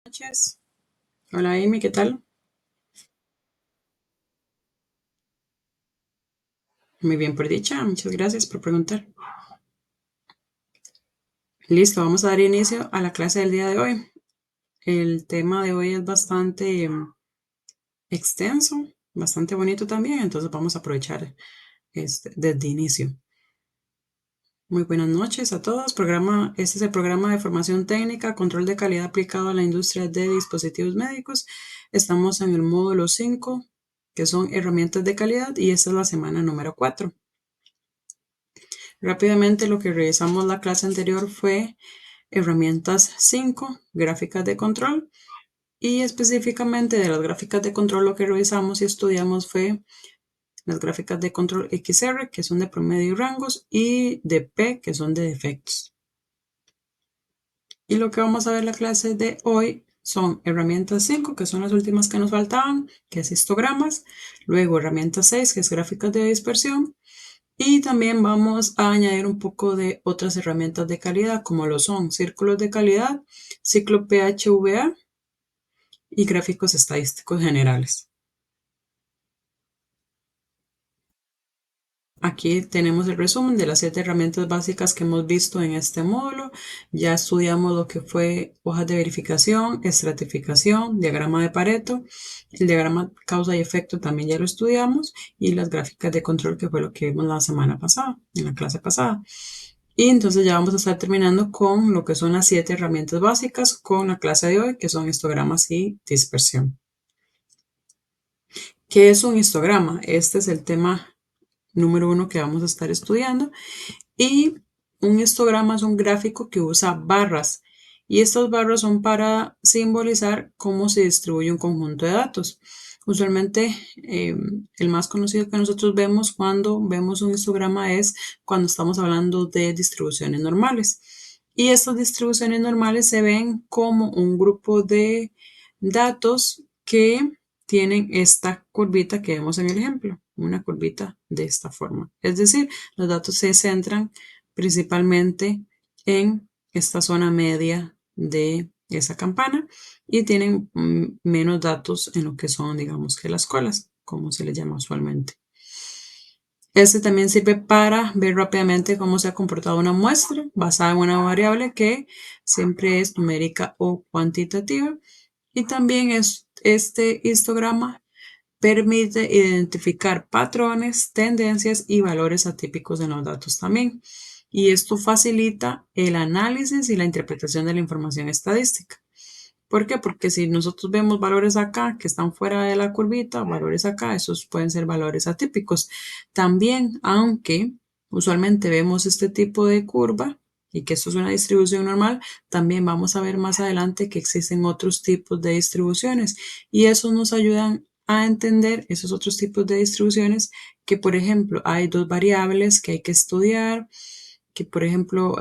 Noches. Hola Amy, ¿qué tal? Muy bien por dicha, muchas gracias por preguntar. Listo, vamos a dar inicio a la clase del día de hoy. El tema de hoy es bastante extenso, bastante bonito también, entonces vamos a aprovechar desde inicio. Muy buenas noches a todos. Este es el programa de formación técnica, control de calidad aplicado a la industria de dispositivos médicos. Estamos en el módulo 5, que son herramientas de calidad, y esta es la semana número 4. Rápidamente lo que revisamos la clase anterior fue herramientas 5, gráficas de control, y específicamente de las gráficas de control lo que revisamos y estudiamos fue las gráficas de control XR, que son de promedio y rangos, y de P, que son de defectos. Y lo que vamos a ver en la clase de hoy son herramientas 5, que son las últimas que nos faltaban, que es histogramas, luego herramienta 6, que es gráficas de dispersión, y también vamos a añadir un poco de otras herramientas de calidad, como lo son círculos de calidad, ciclo PHVA y gráficos estadísticos generales. Aquí tenemos el resumen de las 7 herramientas básicas que hemos visto en este módulo. Ya estudiamos lo que fue hojas de verificación, estratificación, diagrama de Pareto, el diagrama causa y efecto también ya lo estudiamos, y las gráficas de control, que fue lo que vimos la semana pasada, en la clase pasada. Y entonces ya vamos a estar terminando con lo que son las 7 herramientas básicas con la clase de hoy, que son histogramas y dispersión. ¿Qué es un histograma? Este es el tema número 1 que vamos a estar estudiando. Y un histograma es un gráfico que usa barras. Y estas barras son para simbolizar cómo se distribuye un conjunto de datos. Usualmente, el más conocido que nosotros vemos cuando vemos un histograma es cuando estamos hablando de distribuciones normales. Y estas distribuciones normales se ven como un grupo de datos que tienen esta curvita que vemos en el ejemplo, una curvita de esta forma. Es decir, los datos se centran principalmente en esta zona media de esa campana y tienen menos datos en lo que son, digamos, que las colas, como se les llama usualmente. Este también sirve para ver rápidamente cómo se ha comportado una muestra basada en una variable que siempre es numérica o cuantitativa. Y también este histograma permite identificar patrones, tendencias y valores atípicos en los datos también. Y esto facilita el análisis y la interpretación de la información estadística. ¿Por qué? Porque si nosotros vemos valores acá que están fuera de la curvita, valores acá, esos pueden ser valores atípicos. También, aunque usualmente vemos este tipo de curva y que esto es una distribución normal, también vamos a ver más adelante que existen otros tipos de distribuciones, y eso nos ayudan a entender esos otros tipos de distribuciones, que por ejemplo hay dos variables que hay que estudiar, que por ejemplo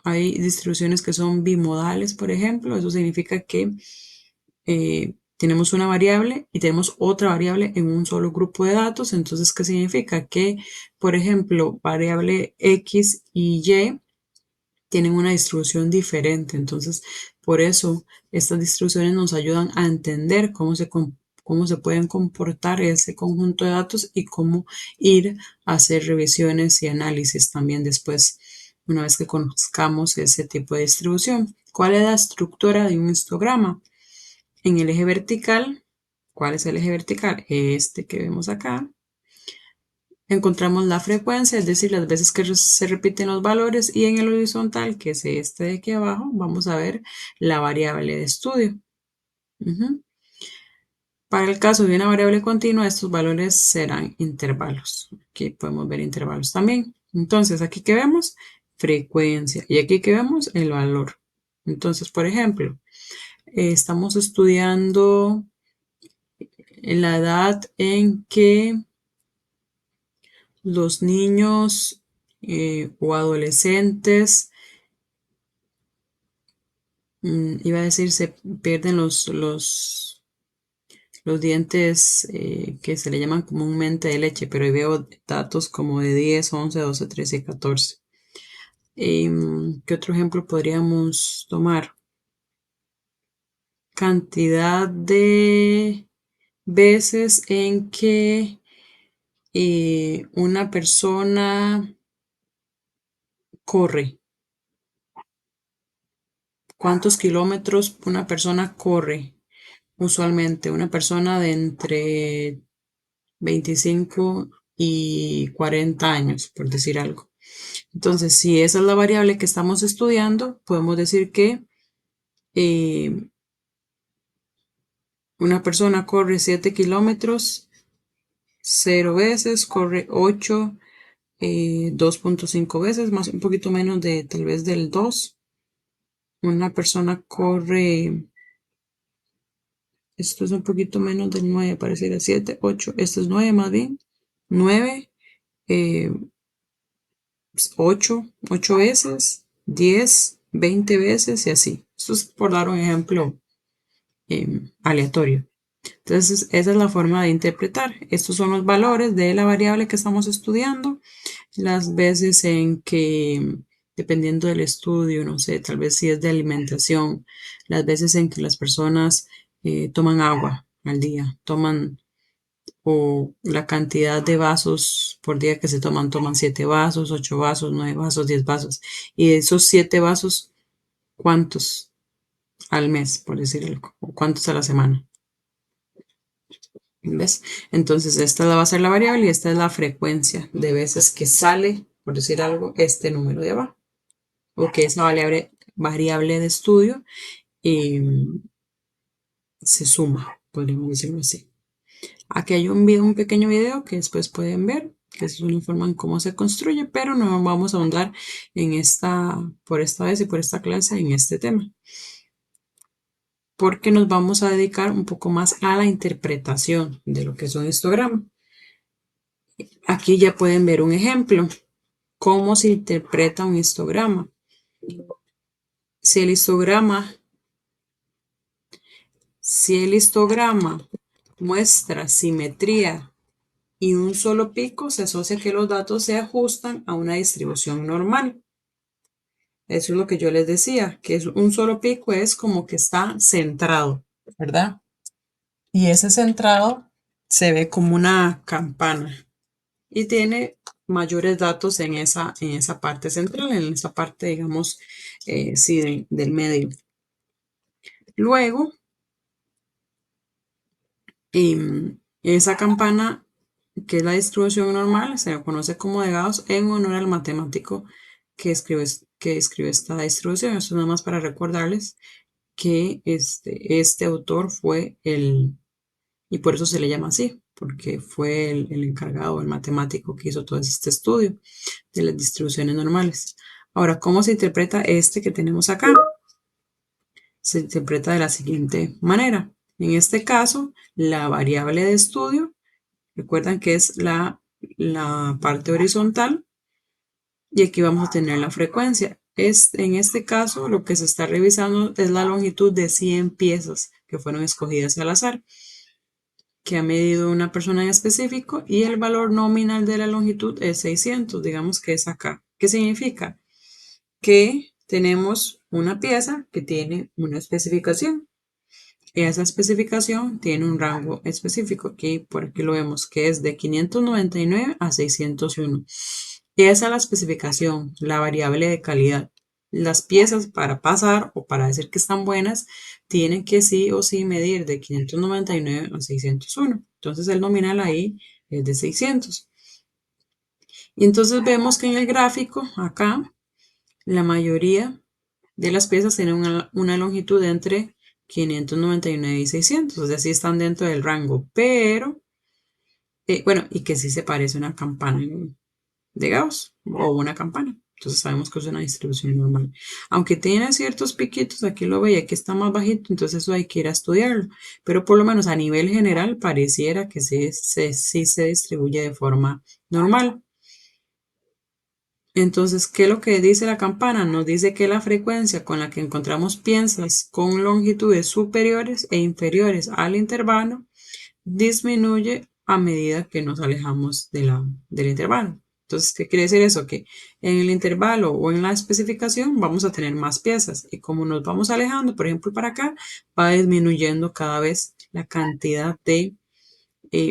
hay distribuciones que son bimodales, por ejemplo. Eso significa que tenemos una variable y tenemos otra variable en un solo grupo de datos. Entonces, ¿qué significa? Que, por ejemplo, variable X y Y tienen una distribución diferente. Entonces, por eso estas distribuciones nos ayudan a entender cómo se pueden comportar ese conjunto de datos y cómo ir a hacer revisiones y análisis también después, una vez que conozcamos ese tipo de distribución. ¿Cuál es la estructura de un histograma? En el eje vertical, ¿cuál es el eje vertical? Este que vemos acá. Encontramos la frecuencia, es decir, las veces que se repiten los valores, y en el horizontal, que es este de aquí abajo, vamos a ver la variable de estudio. Para el caso de una variable continua, estos valores serán intervalos. Aquí podemos ver intervalos también. Entonces, aquí que vemos frecuencia y aquí que vemos el valor. Entonces, por ejemplo, estamos estudiando la edad en que los niños o adolescentes, iba a decir, se pierden los dientes que se le llaman comúnmente de leche, pero ahí veo datos como de 10, 11, 12, 13 y 14. ¿Qué otro ejemplo podríamos tomar? cantidad de veces en que una persona corre. ¿Cuántos kilómetros una persona corre? Usualmente una persona de entre 25 y 40 años, por decir algo. Entonces, si esa es la variable que estamos estudiando, podemos decir que eh, una persona corre 7 kilómetros 0 veces, corre 8, 2.5 veces, más un poquito menos de tal vez del 2. Una persona corre, esto es un poquito menos del 9, pareciera 7, 8, esto es 9 más bien, 9, 8 veces, 10, 20 veces y así. Esto es por dar un ejemplo aleatorio. Entonces, esa es la forma de interpretar. Estos son los valores de la variable que estamos estudiando, las veces en que, dependiendo del estudio, no sé, tal vez si es de alimentación, las veces en que las personas toman agua al día, toman o la cantidad de vasos por día que se toman 7 vasos, 8 vasos, 9 vasos, 10 vasos. Y de esos 7 vasos, ¿cuántos al mes, por decir algo? ¿O cuántos a la semana? ¿Ves? Entonces, esta va a ser la variable y esta es la frecuencia de veces que sale, por decir algo, este número de abajo. O que esa variable de estudio se suma, podríamos decirlo así. Aquí hay un pequeño video que después pueden ver, que es una forma en cómo se construye, pero no vamos a ahondar en por esta vez y por esta clase en este tema, porque nos vamos a dedicar un poco más a la interpretación de lo que es un histograma. Aquí ya pueden ver un ejemplo, cómo se interpreta un histograma. Si el histograma muestra simetría y un solo pico, se asocia que los datos se ajustan a una distribución normal. Eso es lo que yo les decía, que es un solo pico es como que está centrado, ¿verdad? Y ese centrado se ve como una campana y tiene mayores datos en esa parte central, en esa parte, digamos, sí, del medio. Luego, esa campana, que es la distribución normal, se le conoce como de Gauss en honor al matemático que escribe esta distribución. Esto nada más para recordarles que este autor fue y por eso se le llama así, porque fue el encargado, el matemático que hizo todo este estudio de las distribuciones normales. Ahora, ¿cómo se interpreta este que tenemos acá? Se interpreta de la siguiente manera. En este caso, la variable de estudio, recuerdan que es la parte horizontal y aquí vamos a tener la frecuencia. En este caso, lo que se está revisando es la longitud de 100 piezas que fueron escogidas al azar, que ha medido una persona en específico y el valor nominal de la longitud es 600, digamos que es acá. ¿Qué significa? Que tenemos una pieza que tiene una especificación. Esa especificación tiene un rango específico. Aquí, por aquí lo vemos, que es de 599 a 601. Esa es la especificación, la variable de calidad. Las piezas para pasar o para decir que están buenas tienen que sí o sí medir de 599 a 601. Entonces el nominal ahí es de 600. Y entonces vemos que en el gráfico acá la mayoría de las piezas tienen una longitud de entre 599 y 600, o sea, sí están dentro del rango, pero, bueno, y que sí se parece a una campana de Gauss o una campana. Entonces sabemos que es una distribución normal. Aunque tiene ciertos piquitos, aquí lo veía que está más bajito, entonces eso hay que ir a estudiarlo. Pero por lo menos a nivel general pareciera que sí se distribuye de forma normal. Entonces, ¿qué es lo que dice la campana? Nos dice que la frecuencia con la que encontramos piezas con longitudes superiores e inferiores al intervalo disminuye a medida que nos alejamos del intervalo. Entonces, ¿qué quiere decir eso? Que en el intervalo o en la especificación vamos a tener más piezas y como nos vamos alejando, por ejemplo, para acá, va disminuyendo cada vez la cantidad de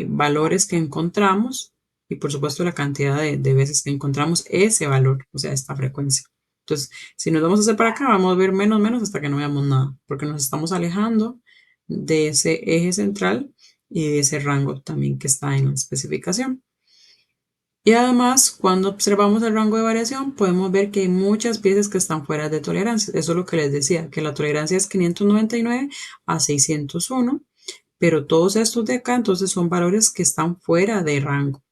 valores que encontramos y por supuesto la cantidad de veces que encontramos ese valor, o sea, esta frecuencia. Entonces, si nos vamos a hacer para acá, vamos a ver menos, menos hasta que no veamos nada, porque nos estamos alejando de ese eje central y de ese rango también que está en la especificación. Y además, cuando observamos el rango de variación, podemos ver que hay muchas piezas que están fuera de tolerancia. Eso es lo que les decía, que la tolerancia es 599 a 601, pero todos estos de acá entonces son valores que están fuera de rango.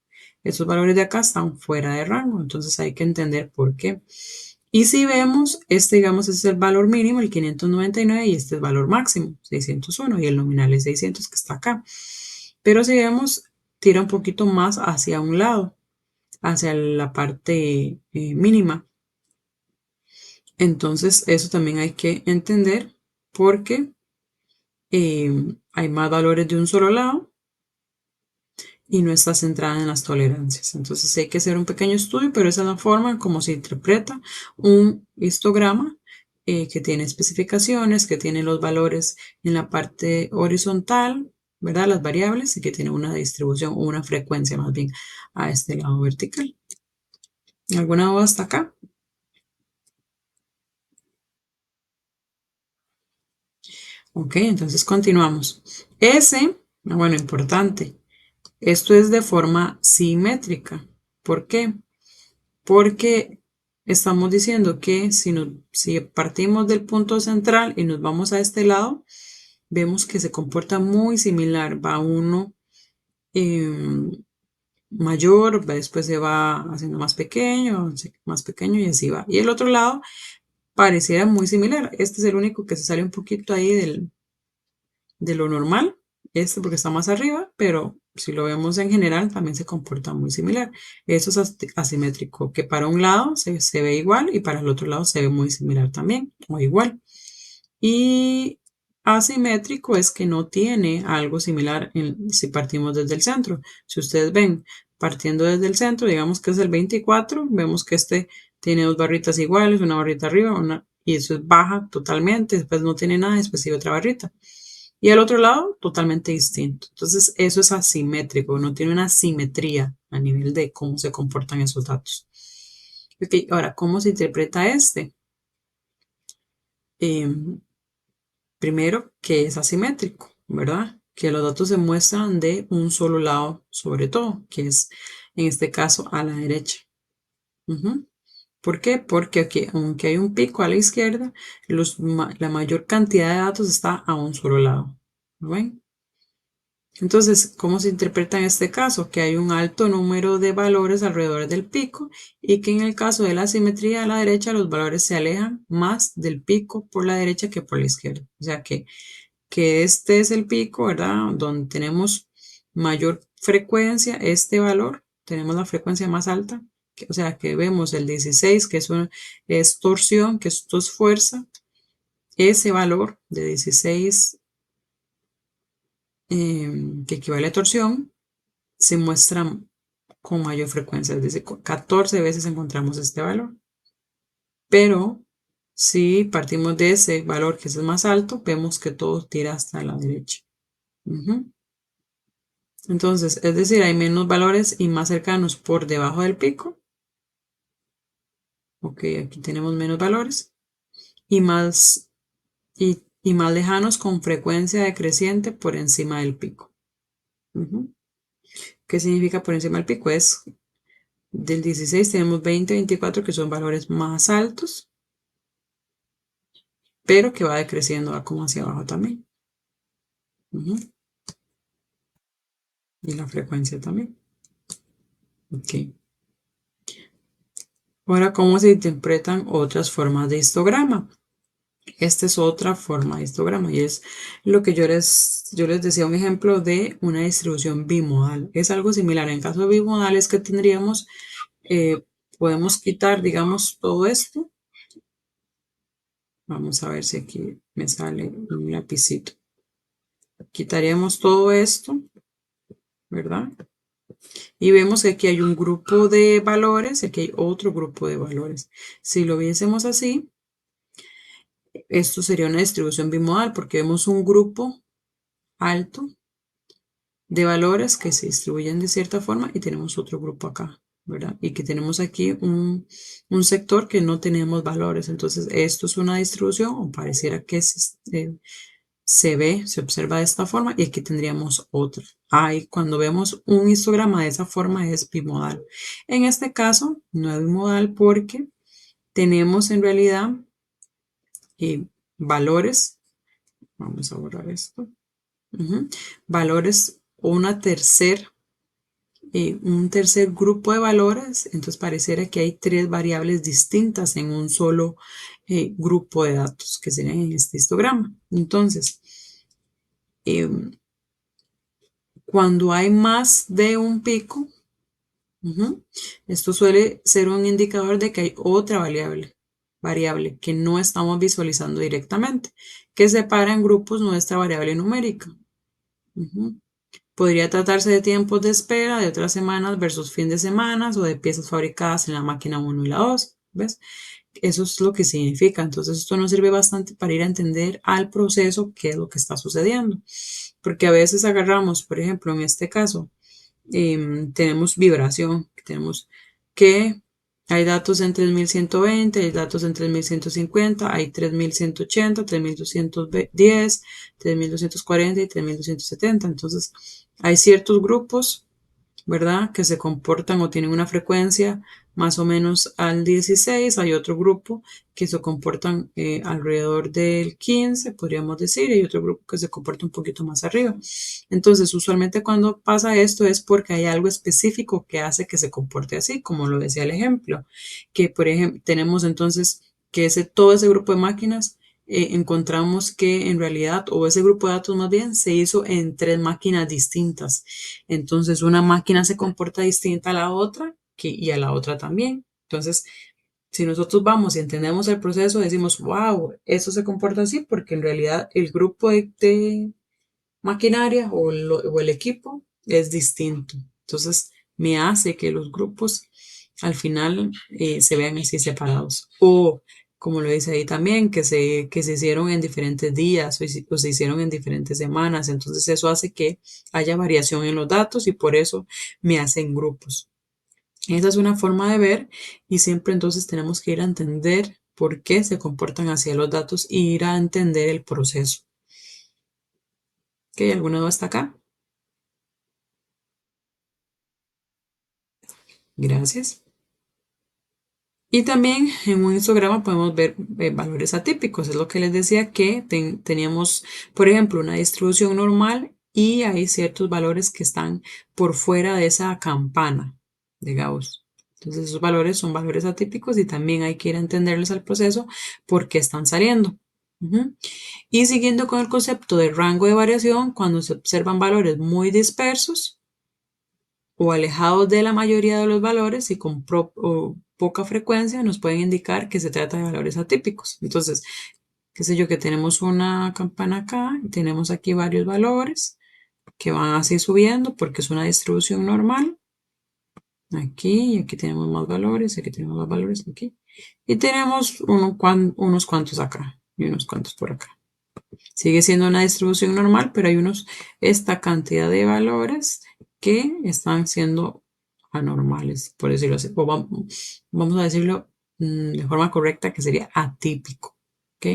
Estos valores de acá están fuera de rango, entonces hay que entender por qué. Y si vemos, este digamos es el valor mínimo, el 599, y este es el valor máximo, 601, y el nominal es 600 que está acá. Pero si vemos, tira un poquito más hacia un lado, hacia la parte mínima. Entonces eso también hay que entender porque hay más valores de un solo lado y no está centrada en las tolerancias. Entonces hay que hacer un pequeño estudio, pero esa es la forma en cómo se interpreta un histograma que tiene especificaciones, que tiene los valores en la parte horizontal, ¿verdad? Las variables y que tiene una distribución o una frecuencia más bien a este lado vertical. ¿Alguna duda hasta acá? Ok, entonces continuamos. S, bueno, importante. Esto es de forma simétrica. ¿Por qué? Porque estamos diciendo que si partimos del punto central y nos vamos a este lado, vemos que se comporta muy similar. Va uno mayor, después se va haciendo más pequeño y así va. Y el otro lado pareciera muy similar. Este es el único que se sale un poquito ahí de lo normal, este porque está más arriba, pero si lo vemos en general también se comporta muy similar. Eso es asimétrico, que para un lado se ve igual y para el otro lado se ve muy similar también, o igual. Y asimétrico es que no tiene algo similar si partimos desde el centro. Si ustedes ven, partiendo desde el centro, digamos que es el 24, vemos que este tiene dos barritas iguales, una barrita arriba, y eso es baja totalmente, después no tiene nada, después sigue otra barrita. Y al otro lado, totalmente distinto. Entonces, eso es asimétrico, no tiene una simetría a nivel de cómo se comportan esos datos. Ok, ahora, ¿cómo se interpreta este? Primero, que es asimétrico, ¿verdad? Que los datos se muestran de un solo lado, sobre todo, que es en este caso a la derecha. ¿Por qué? Porque aquí, aunque hay un pico a la izquierda, la mayor cantidad de datos está a un solo lado. ¿Lo ven? Entonces, ¿cómo se interpreta en este caso? Que hay un alto número de valores alrededor del pico y que en el caso de la simetría a la derecha los valores se alejan más del pico por la derecha que por la izquierda. O sea que este es el pico, ¿verdad? Donde tenemos mayor frecuencia, este valor, tenemos la frecuencia más alta, o sea que vemos el 16, que es torsión, que esto es fuerza, ese valor de 16 que equivale a torsión, se muestra con mayor frecuencia, es decir, 14 veces encontramos este valor. Pero si partimos de ese valor que es el más alto, vemos que todo tira hasta la derecha. Entonces, es decir, hay menos valores y más cercanos por debajo del pico. Ok, aquí tenemos menos valores y y más lejanos con frecuencia decreciente por encima del pico. ¿Qué significa por encima del pico? Es del 16 tenemos 20, 24 que son valores más altos, pero que va decreciendo, va como hacia abajo también. Y la frecuencia también. Ok. Ahora, ¿cómo se interpretan otras formas de histograma? Esta es otra forma de histograma y es lo que yo les decía, un ejemplo de una distribución bimodal. Es algo similar. En caso de bimodal es que tendríamos, podemos quitar, digamos, todo esto. Vamos a ver si aquí me sale un lapicito. Quitaríamos todo esto, ¿verdad? Y vemos que aquí hay un grupo de valores y aquí hay otro grupo de valores. Si lo viésemos así, esto sería una distribución bimodal porque vemos un grupo alto de valores que se distribuyen de cierta forma y tenemos otro grupo acá, ¿verdad? Y que tenemos aquí un sector que no tenemos valores. Entonces, esto es una distribución o pareciera que se ve, se observa de esta forma y aquí tendríamos otra. Ahí cuando vemos un histograma de esa forma es bimodal. En este caso no es bimodal porque tenemos en realidad valores. Vamos a borrar esto. Valores o un tercer grupo de valores. Entonces pareciera que hay tres variables distintas en un solo grupo de datos que serían en este histograma. Entonces, eh, cuando hay más de un pico, esto suele ser un indicador de que hay otra variable que no estamos visualizando directamente, que separa en grupos nuestra variable numérica. Podría tratarse de tiempos de espera de otras semanas versus fin de semana o de piezas fabricadas en la máquina 1 y la 2. ¿Ves? Eso es lo que significa. Entonces, esto nos sirve bastante para ir a entender al proceso qué es lo que está sucediendo. Porque a veces agarramos, por ejemplo, en este caso, tenemos vibración, tenemos que hay datos en 3120, hay datos en 3150, hay 3180, 3210, 3240 y 3270. Entonces, hay ciertos grupos, ¿verdad? Que se comportan o tienen una frecuencia más o menos al 16. Hay otro grupo que se comportan alrededor del 15, podríamos decir, y hay otro grupo que se comporta un poquito más arriba. Entonces, usualmente cuando pasa esto es porque hay algo específico que hace que se comporte así, como lo decía el ejemplo, que por ejemplo tenemos entonces que todo ese grupo de máquinas encontramos que en realidad, o ese grupo de datos más bien, se hizo en tres máquinas distintas. Entonces, una máquina se comporta distinta a la otra y a la otra también. Entonces, si nosotros vamos y entendemos el proceso, decimos, wow, eso se comporta así porque en realidad el grupo de maquinaria o el equipo es distinto. Entonces, me hace que los grupos al final se vean así separados. O, como lo dice ahí también, que se hicieron en diferentes días o se hicieron en diferentes semanas. Entonces, eso hace que haya variación en los datos y por eso me hacen grupos. Esa es una forma de ver y siempre entonces tenemos que ir a entender por qué se comportan así los datos y ir a entender el proceso. ¿Ok? ¿Alguna duda hasta acá? Gracias. Y también en un histograma podemos ver valores atípicos. Es lo que les decía que teníamos, por ejemplo, una distribución normal y hay ciertos valores que están por fuera de esa campana de Gauss. Entonces esos valores son valores atípicos y también hay que ir a entenderles al proceso por qué están saliendo. Y siguiendo con el concepto de rango de variación, cuando se observan valores muy dispersos, o alejados de la mayoría de los valores y con poca frecuencia nos pueden indicar que se trata de valores atípicos. Entonces, qué sé yo, que tenemos una campana acá y tenemos aquí varios valores que van así subiendo porque es una distribución normal. Aquí, y aquí tenemos más valores, aquí tenemos más valores aquí. Y tenemos unos cuantos acá y unos cuantos por acá. Sigue siendo una distribución normal, pero hay esta cantidad de valores que están siendo anormales, por decirlo así. O vamos a decirlo de forma correcta, que sería atípico. ¿Ok?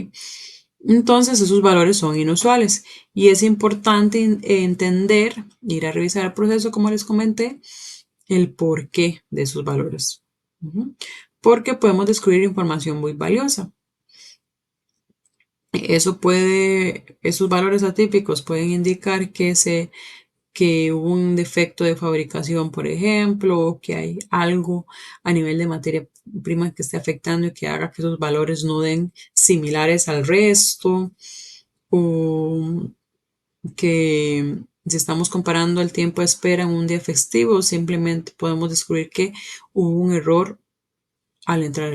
Entonces, esos valores son inusuales y es importante entender, ir a revisar el proceso, como les comenté, el porqué de esos valores. Porque podemos descubrir información muy valiosa. Esos valores atípicos pueden indicar que hubo un defecto de fabricación, por ejemplo, o que hay algo a nivel de materia prima que esté afectando y que haga que esos valores no den similares al resto, o que si estamos comparando el tiempo de espera en un día festivo, simplemente podemos descubrir que hubo un error al entrar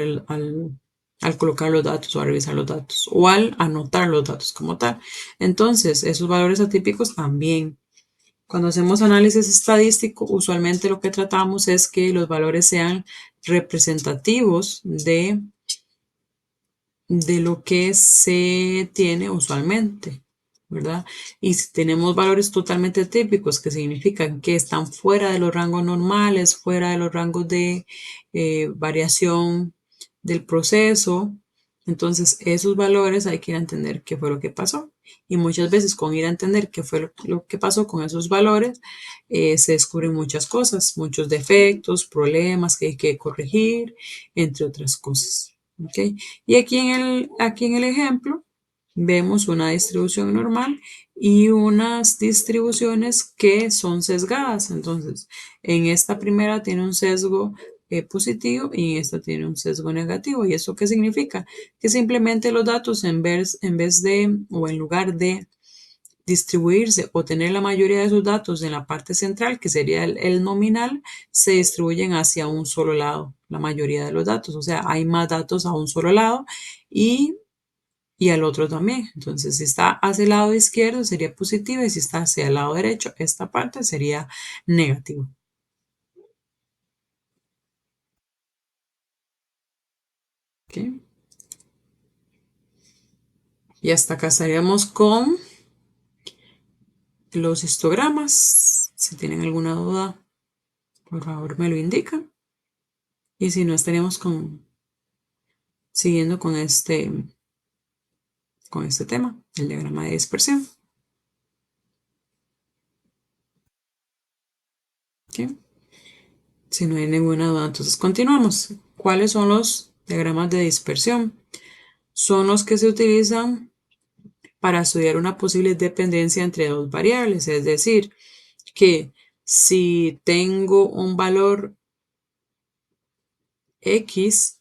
al colocar los datos o al revisar los datos o al anotar los datos como tal. Entonces, esos valores atípicos también Cuando hacemos análisis estadístico, usualmente lo que tratamos es que los valores sean representativos de lo que se tiene usualmente, ¿verdad? Y si tenemos valores totalmente típicos, que significan que están fuera de los rangos normales, fuera de los rangos de variación del proceso, entonces esos valores hay que ir a entender qué fue lo que pasó. Y muchas veces con ir a entender qué fue lo que pasó con esos valores, se descubren muchas cosas, muchos defectos, problemas que hay que corregir, entre otras cosas. ¿Ok? Y aquí en el ejemplo vemos una distribución normal y unas distribuciones que son sesgadas. Entonces, en esta primera tiene un sesgo positivo y en esta tiene un sesgo negativo. ¿Y eso qué significa? Que simplemente los datos en vez de o en lugar de distribuirse o tener la mayoría de sus datos en la parte central, que sería el nominal, se distribuyen hacia un solo lado, la mayoría de los datos. O sea, hay más datos a un solo lado y, y al otro también. Entonces, si está hacia el lado izquierdo sería positivo y si está hacia el lado derecho, esta parte sería negativo. ¿Okay? Y hasta acá estaríamos con los histogramas. Si tienen alguna duda, por favor me lo indican. Y si no, estaríamos siguiendo con este tema, el diagrama de dispersión. ¿Okay? Si no hay ninguna duda, entonces continuamos. ¿Cuáles son los diagramas de dispersión? Son los que se utilizan para estudiar una posible dependencia entre dos variables, es decir, que si tengo un valor X,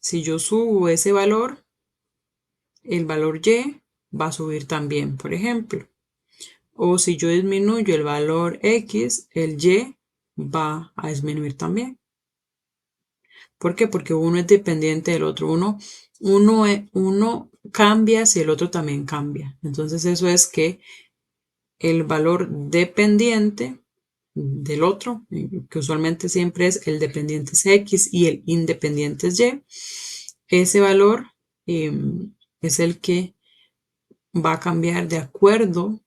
si yo subo ese valor, el valor Y va a subir también, por ejemplo. O si yo disminuyo el valor X, el Y va a disminuir también. ¿Por qué? Porque uno es dependiente del otro. Uno cambia si el otro también cambia. Entonces eso es que el valor dependiente del otro, que usualmente siempre es el dependiente es X y el independiente es Y, ese valor es el que va a cambiar de acuerdo,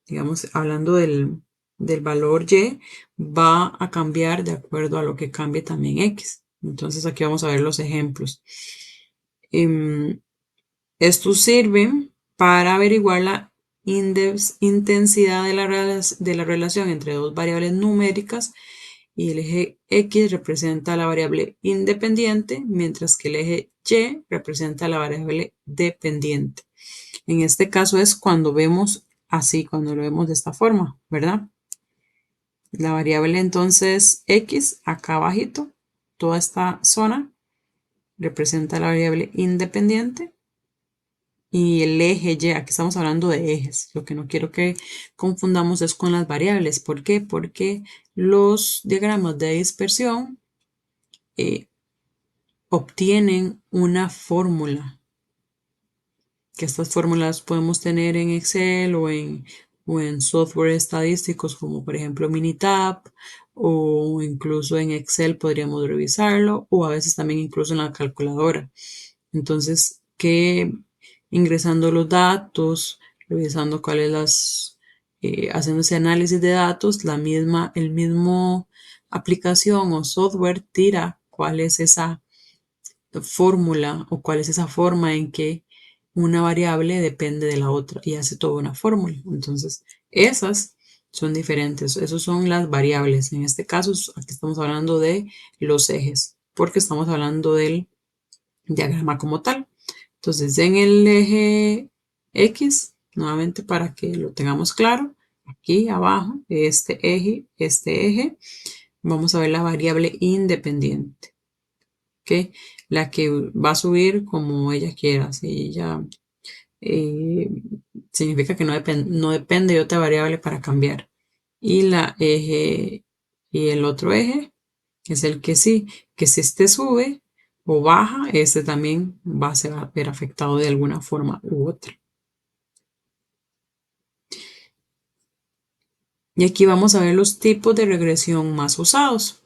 digamos, hablando del valor Y, va a cambiar de acuerdo a lo que cambie también X. Entonces aquí vamos a ver los ejemplos. Estos sirven para averiguar la intensidad de la relación entre dos variables numéricas y el eje X representa la variable independiente, mientras que el eje Y representa la variable dependiente. En este caso es cuando vemos así, cuando lo vemos de esta forma, ¿verdad? La variable entonces X, acá abajito, toda esta zona representa la variable independiente y el eje Y, aquí estamos hablando de ejes. Lo que no quiero que confundamos es con las variables. ¿Por qué? Porque los diagramas de dispersión eh, obtienen una fórmula, que estas fórmulas podemos tener en Excel o en software estadísticos como por ejemplo Minitab o incluso en Excel podríamos revisarlo o a veces también incluso en la calculadora. Entonces, que ingresando los datos, revisando cuáles haciendo ese análisis de datos, el mismo aplicación o software tira cuál es esa fórmula o cuál es esa forma en que una variable depende de la otra y hace toda una fórmula. Entonces, esas son diferentes. Esas son las variables. En este caso, aquí estamos hablando de los ejes, porque estamos hablando del diagrama como tal. Entonces, en el eje X, nuevamente para que lo tengamos claro, aquí abajo, este eje, vamos a ver la variable independiente, ¿ok? La que va a subir como ella quiera. Si ella eh, significa que no depende de otra variable para cambiar. Y y el otro eje es el que sí, que si este sube o baja, este también se va a ver afectado de alguna forma u otra. Y aquí vamos a ver los tipos de regresión más usados.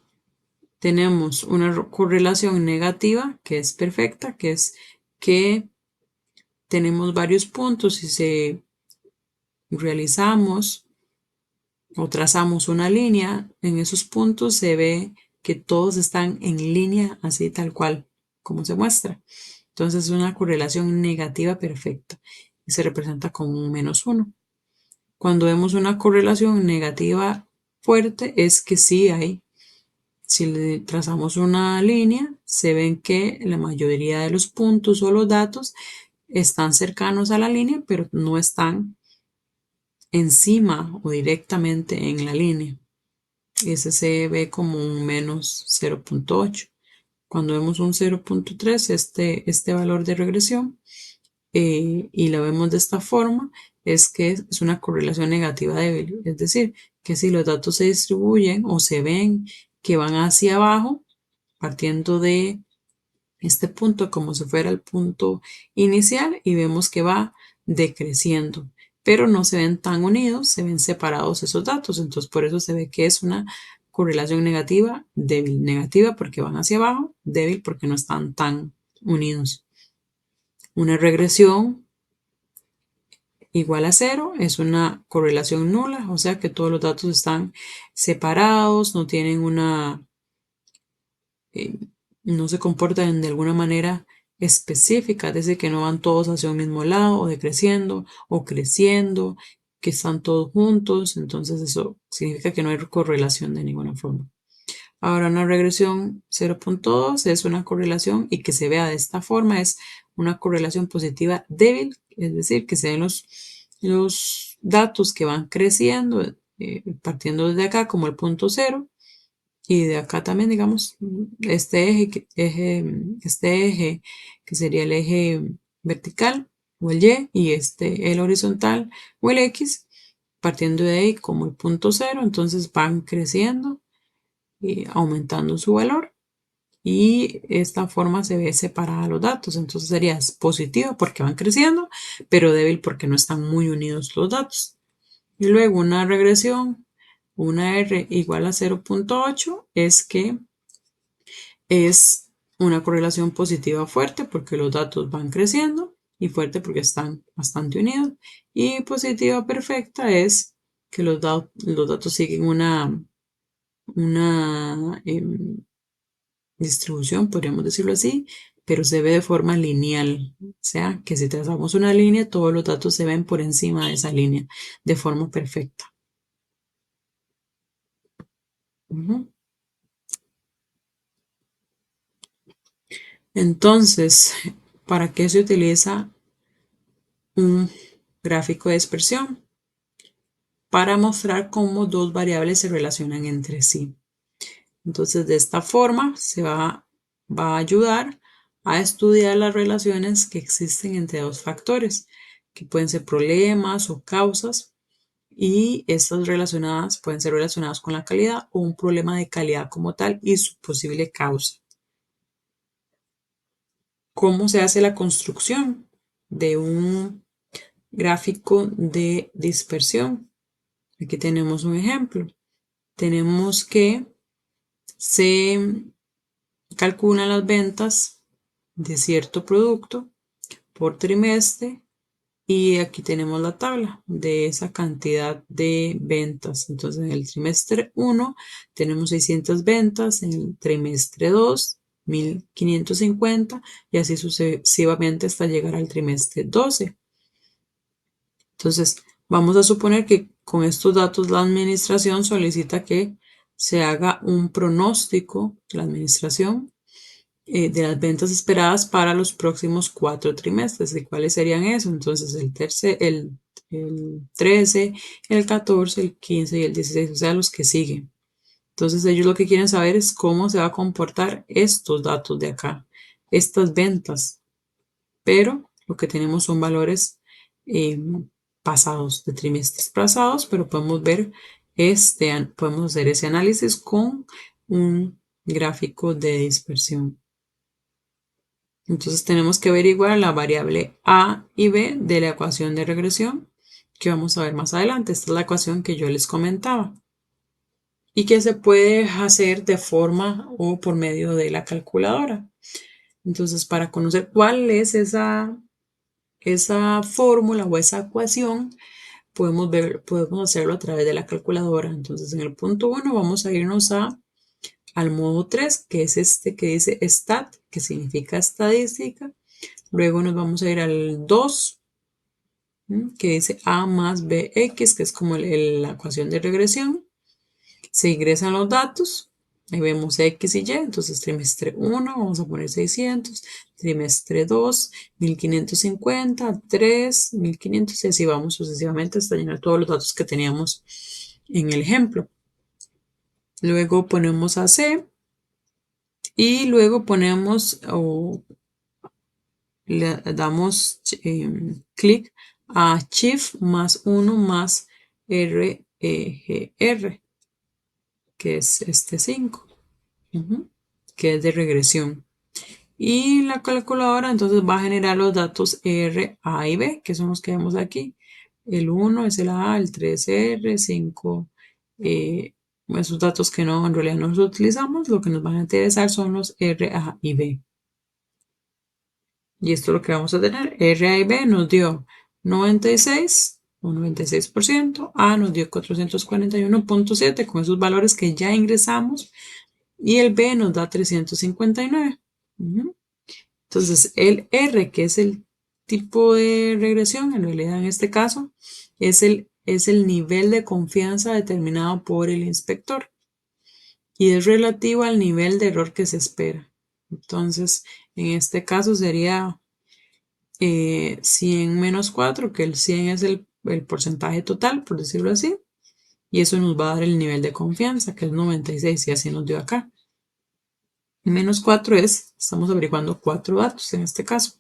Tenemos una correlación negativa, que es perfecta, que es que tenemos varios puntos y si realizamos o trazamos una línea, en esos puntos se ve que todos están en línea, así tal cual, como se muestra. Entonces es una correlación negativa perfecta y se representa con un -1. Cuando vemos una correlación negativa fuerte es que sí hay. Si le trazamos una línea, se ven que la mayoría de los puntos o los datos están cercanos a la línea, pero no están encima o directamente en la línea. Ese se ve como un -0.8. Cuando vemos un 0.3, este valor de regresión, y la vemos de esta forma, es que es una correlación negativa débil. Es decir, que si los datos se distribuyen o se ven que van hacia abajo, partiendo de este punto como si fuera el punto inicial y vemos que va decreciendo, pero no se ven tan unidos, se ven separados esos datos, entonces por eso se ve que es una correlación negativa, débil, negativa porque van hacia abajo, débil porque no están tan unidos. Una regresión igual a 0 es una correlación nula, o sea que todos los datos están separados, no tienen una eh, no se comportan de alguna manera específica, es decir, que no van todos hacia un mismo lado o decreciendo o creciendo, que están todos juntos, entonces eso significa que no hay correlación de ninguna forma. Ahora una regresión 0.2 es una correlación y que se vea de esta forma es una correlación positiva débil, es decir, que se ven los datos que van creciendo partiendo desde acá como el punto 0 y de acá también, digamos, este eje que sería el eje vertical o el Y y el horizontal o el X, partiendo de ahí como el punto 0, entonces van creciendo y aumentando su valor y esta forma se ve separada los datos, entonces sería positivo porque van creciendo, pero débil porque no están muy unidos los datos. Y luego una regresión, una R igual a 0.8 es que es una correlación positiva fuerte porque los datos van creciendo y fuerte porque están bastante unidos. Y positiva perfecta es que los datos siguen una distribución, podríamos decirlo así, pero se ve de forma lineal. O sea, que si trazamos una línea, todos los datos se ven por encima de esa línea de forma perfecta. Ujú. Entonces, ¿para qué se utiliza un gráfico de dispersión? Para mostrar cómo dos variables se relacionan entre sí. Entonces, de esta forma va a ayudar a estudiar las relaciones que existen entre dos factores, que pueden ser problemas o causas, y estas relacionadas pueden ser relacionadas con la calidad o un problema de calidad como tal y su posible causa. ¿Cómo se hace la construcción de un gráfico de dispersión? Aquí tenemos un ejemplo. Tenemos que se calculan las ventas de cierto producto por trimestre y aquí tenemos la tabla de esa cantidad de ventas. Entonces en el trimestre 1 tenemos 600 ventas, en el trimestre 2 1550 y así sucesivamente hasta llegar al trimestre 12. Entonces vamos a suponer que con estos datos la administración solicita que se haga un pronóstico, la administración, de las ventas esperadas para los próximos 4 trimestres. ¿Y cuáles serían esos? Entonces, el 13, el 14, el 15 y el 16, o sea, los que siguen. Entonces, ellos lo que quieren saber es cómo se va a comportar estos datos de acá, estas ventas. Pero lo que tenemos son valores eh, pasados, de trimestres pasados, pero podemos ver podemos hacer ese análisis con un gráfico de dispersión. Entonces tenemos que averiguar la variable a y b de la ecuación de regresión, que vamos a ver más adelante. Esta es la ecuación que yo les comentaba y que se puede hacer de forma o por medio de la calculadora. Entonces, para conocer cuál es esa fórmula o esa ecuación, podemos hacerlo a través de la calculadora. Entonces, en el punto 1 vamos a irnos al modo 3, que es este que dice stat, que significa estadística. Luego nos vamos a ir al 2, que dice a más bx, que es como la ecuación de regresión. Se ingresan los datos, ahí vemos X y Y, entonces trimestre 1 vamos a poner 600, trimestre 2, 1550, 3, 1500 y así vamos sucesivamente hasta llenar todos los datos que teníamos en el ejemplo. Luego ponemos a C y luego ponemos o le damos clic a Shift más 1 más REGR, que es este 5. Que es de regresión. Y la calculadora entonces va a generar los datos R, A y B, que son los que vemos aquí. El 1 es el A, el 3 R, 5, esos datos que no, en realidad no los utilizamos, lo que nos van a interesar son los R, A y B. Y esto es lo que vamos a tener. R, A y B nos dio 96 o 96%, A nos dio 441.7 con esos valores que ya ingresamos y el B nos da 359. Entonces, el R, que es el tipo de regresión, en realidad en este caso, es el nivel de confianza determinado por el inspector y es relativo al nivel de error que se espera. Entonces, en este caso sería 100 menos 4, que el 100 es el porcentaje total, por decirlo así, y eso nos va a dar el nivel de confianza, que es 96, y así nos dio acá. Menos 4 estamos averiguando 4 datos en este caso.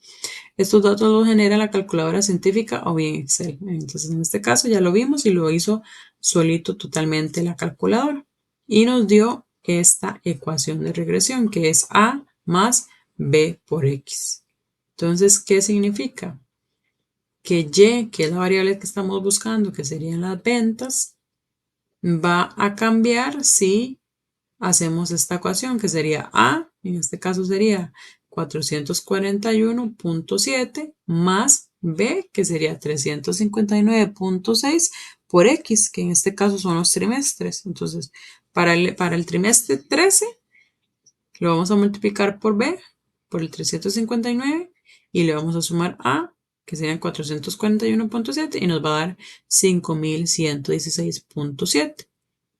Estos datos los genera la calculadora científica o bien Excel. Entonces, en este caso ya lo vimos y lo hizo solito totalmente la calculadora. Y nos dio esta ecuación de regresión que es A más B por X. Entonces, ¿qué significa? Que Y, que es la variable que estamos buscando, que serían las ventas, va a cambiar si hacemos esta ecuación que sería A, en este caso sería 441.7 más B, que sería 359.6 por X, que en este caso son los trimestres. Entonces, para el trimestre 13, lo vamos a multiplicar por B, por el 359, y le vamos a sumar A, que serían 441.7, y nos va a dar 5116.7.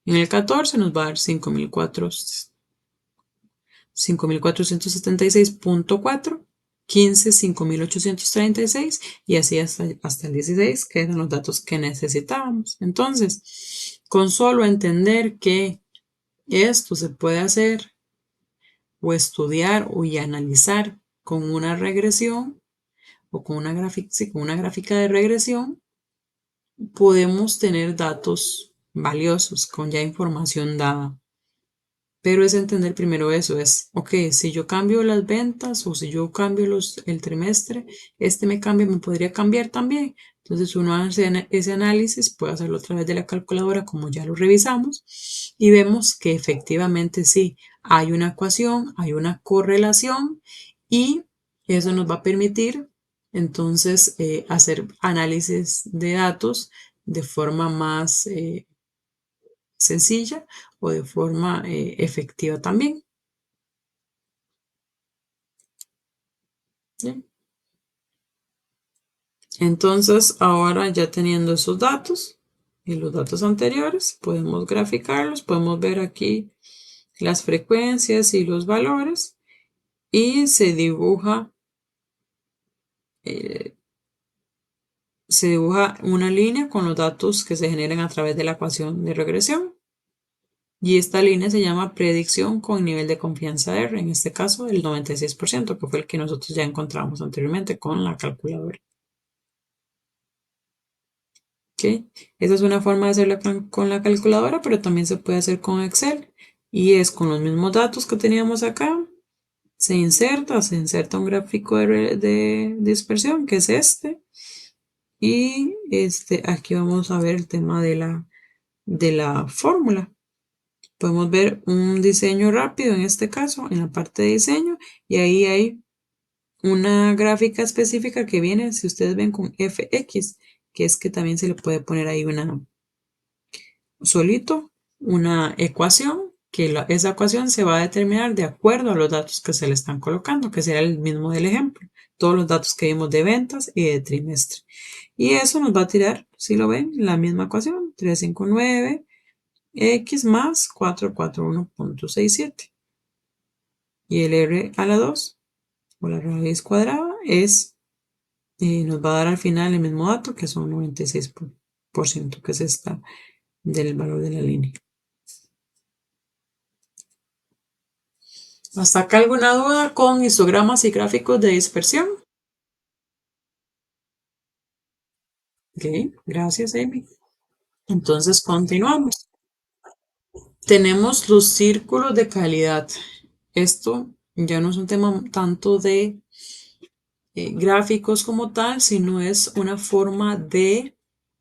En el 14 nos va a dar 5476.4, 15 5836 y así hasta el 16, que eran los datos que necesitábamos. Entonces, con solo entender que esto se puede hacer o estudiar y analizar con una regresión o con una gráfica de regresión, podemos tener datos valiosos con ya información dada. Pero es entender primero eso, ok, si yo cambio las ventas o si yo cambio el trimestre, me cambia, me podría cambiar también. Entonces uno hace ese análisis, puede hacerlo a través de la calculadora como ya lo revisamos y vemos que efectivamente sí, hay una ecuación, hay una correlación y eso nos va a permitir entonces hacer análisis de datos de forma más sencilla o de forma efectiva también. ¿Sí? Entonces, ahora ya teniendo esos datos y los datos anteriores, podemos graficarlos, podemos ver aquí las frecuencias y los valores y eh, se dibuja una línea con los datos que se generan a través de la ecuación de regresión. Y esta línea se llama predicción con nivel de confianza R, en este caso el 96%, que fue el que nosotros ya encontramos anteriormente con la calculadora. ¿Okay? Esa es una forma de hacerla con la calculadora, pero también se puede hacer con Excel. Y es con los mismos datos que teníamos acá. Se inserta un gráfico de dispersión, que es este. Y aquí vamos a ver el tema de la fórmula. Podemos ver un diseño rápido en este caso, en la parte de diseño, y ahí hay una gráfica específica que viene, si ustedes ven, con fx, que es que también se le puede poner ahí solito una ecuación, que esa ecuación se va a determinar de acuerdo a los datos que se le están colocando, que será el mismo del ejemplo, todos los datos que vimos de ventas y de trimestre. Y eso nos va a tirar, si lo ven, la misma ecuación, 359 x más 441.67. Y el r a la 2, o la raíz cuadrada, nos va a dar al final el mismo dato, que son 96%, que es esta del valor de la línea. ¿Hasta acá alguna duda con histogramas y gráficos de dispersión? Ok, gracias, Amy. Entonces continuamos. Tenemos los círculos de calidad. Esto ya no es un tema tanto de gráficos como tal, sino es una forma de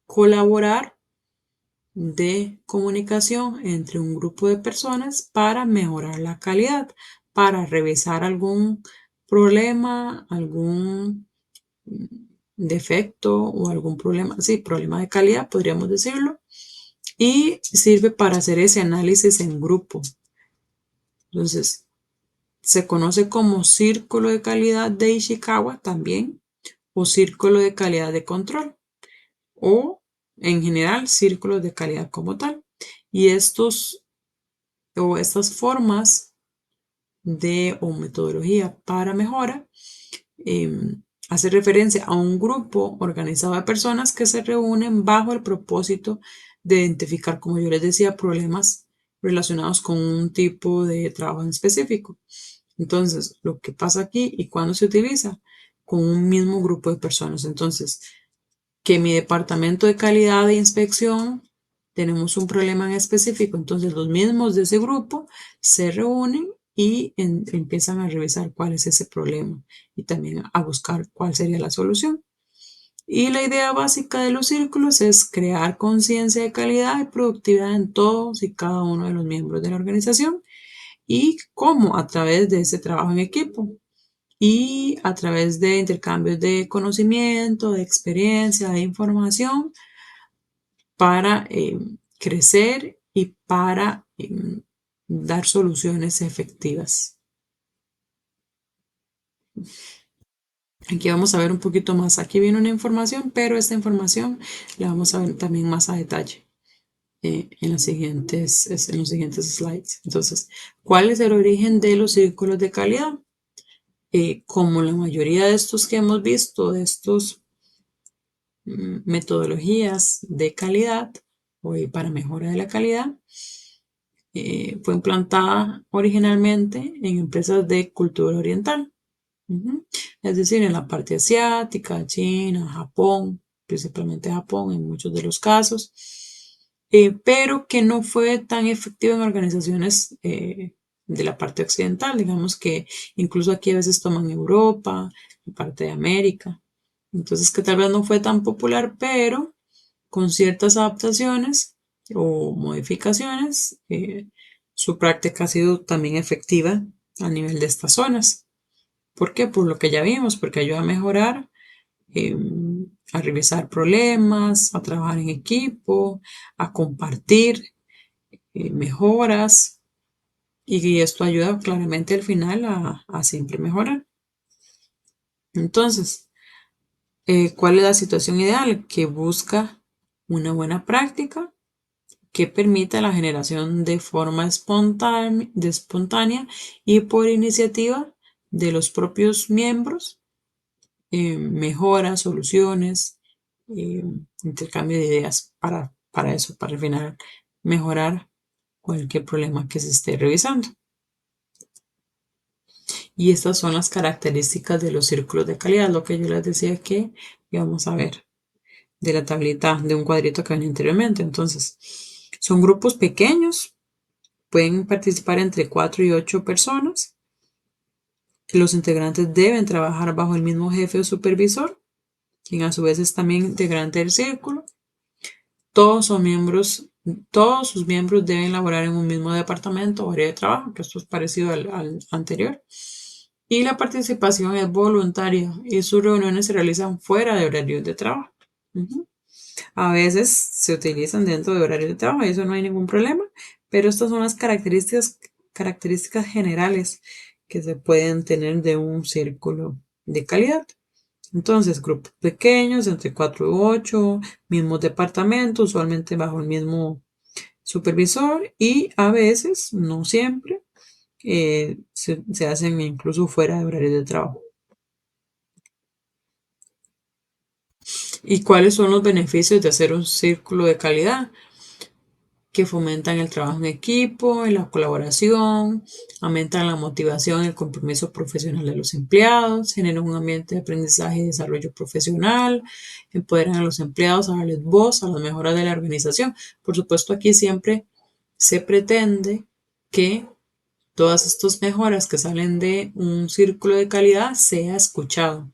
colaborar, de comunicación entre un grupo de personas para mejorar la calidad, para revisar algún problema, algún defecto o algún problema, sí, problema de calidad, podríamos decirlo, y sirve para hacer ese análisis en grupo. Entonces, se conoce como círculo de calidad de Ishikawa también, o círculo de calidad de control, o en general círculos de calidad como tal. Y estas formas o metodología para mejora hace referencia a un grupo organizado de personas que se reúnen bajo el propósito de identificar, como yo les decía, problemas relacionados con un tipo de trabajo en específico. Entonces, lo que pasa aquí y cuando se utiliza con un mismo grupo de personas. Entonces, que mi departamento de calidad de inspección tenemos un problema en específico, entonces los mismos de ese grupo se reúnen y empiezan a revisar cuál es ese problema y también a buscar cuál sería la solución. Y la idea básica de los círculos es crear conciencia de calidad y productividad en todos y cada uno de los miembros de la organización y cómo a través de ese trabajo en equipo y a través de intercambios de conocimiento, de experiencia, de información para crecer y para dar soluciones efectivas. Aquí vamos a ver un poquito más. Aquí viene una información, pero esta información la vamos a ver también más a detalle en los siguientes slides. Entonces, ¿cuál es el origen de los círculos de calidad? Como la mayoría de estos que hemos visto, de estos metodologías de calidad o para mejora de la calidad, fue implantada originalmente en empresas de cultura oriental, es decir, en la parte asiática, China, Japón, principalmente Japón en muchos de los casos, pero que no fue tan efectiva en organizaciones de la parte occidental, digamos que incluso aquí a veces toman Europa, parte de América, entonces que tal vez no fue tan popular, pero con ciertas adaptaciones o modificaciones, su práctica ha sido también efectiva a nivel de estas zonas. ¿Por qué? Por lo que ya vimos, porque ayuda a mejorar, eh, a revisar problemas, a trabajar en equipo, a compartir mejoras y esto ayuda claramente al final a siempre mejorar. Entonces, ¿cuál es la situación ideal? Que busca una buena práctica que permita la generación de forma espontánea y por iniciativa de los propios miembros, mejoras, soluciones, eh, intercambio de ideas para eso, para al final mejorar cualquier problema que se esté revisando. Y estas son las características de los círculos de calidad, lo que yo les decía que íbamos a ver de la tablita de un cuadrito que ven anteriormente. Entonces, son grupos pequeños, pueden participar entre 4 y 8 personas. Los integrantes deben trabajar bajo el mismo jefe o supervisor quien a su vez es también integrante del círculo. Todos sus miembros deben laborar en un mismo departamento o área de trabajo, que esto es parecido al anterior. Y la participación es voluntaria y sus reuniones se realizan fuera de horarios de trabajo. A veces se utilizan dentro de horarios de trabajo y eso no hay ningún problema, pero estas son las características generales que se pueden tener de un círculo de calidad. Entonces, grupos pequeños, entre 4 y 8, mismos departamentos, usualmente bajo el mismo supervisor y a veces, no siempre, se hacen incluso fuera de horarios de trabajo. ¿Y cuáles son los beneficios de hacer un círculo de calidad? Que fomentan el trabajo en equipo, y la colaboración, aumentan la motivación y el compromiso profesional de los empleados, generan un ambiente de aprendizaje y desarrollo profesional, empoderan a los empleados a darles voz a las mejoras de la organización. Por supuesto, aquí siempre se pretende que todas estas mejoras que salen de un círculo de calidad sea escuchado.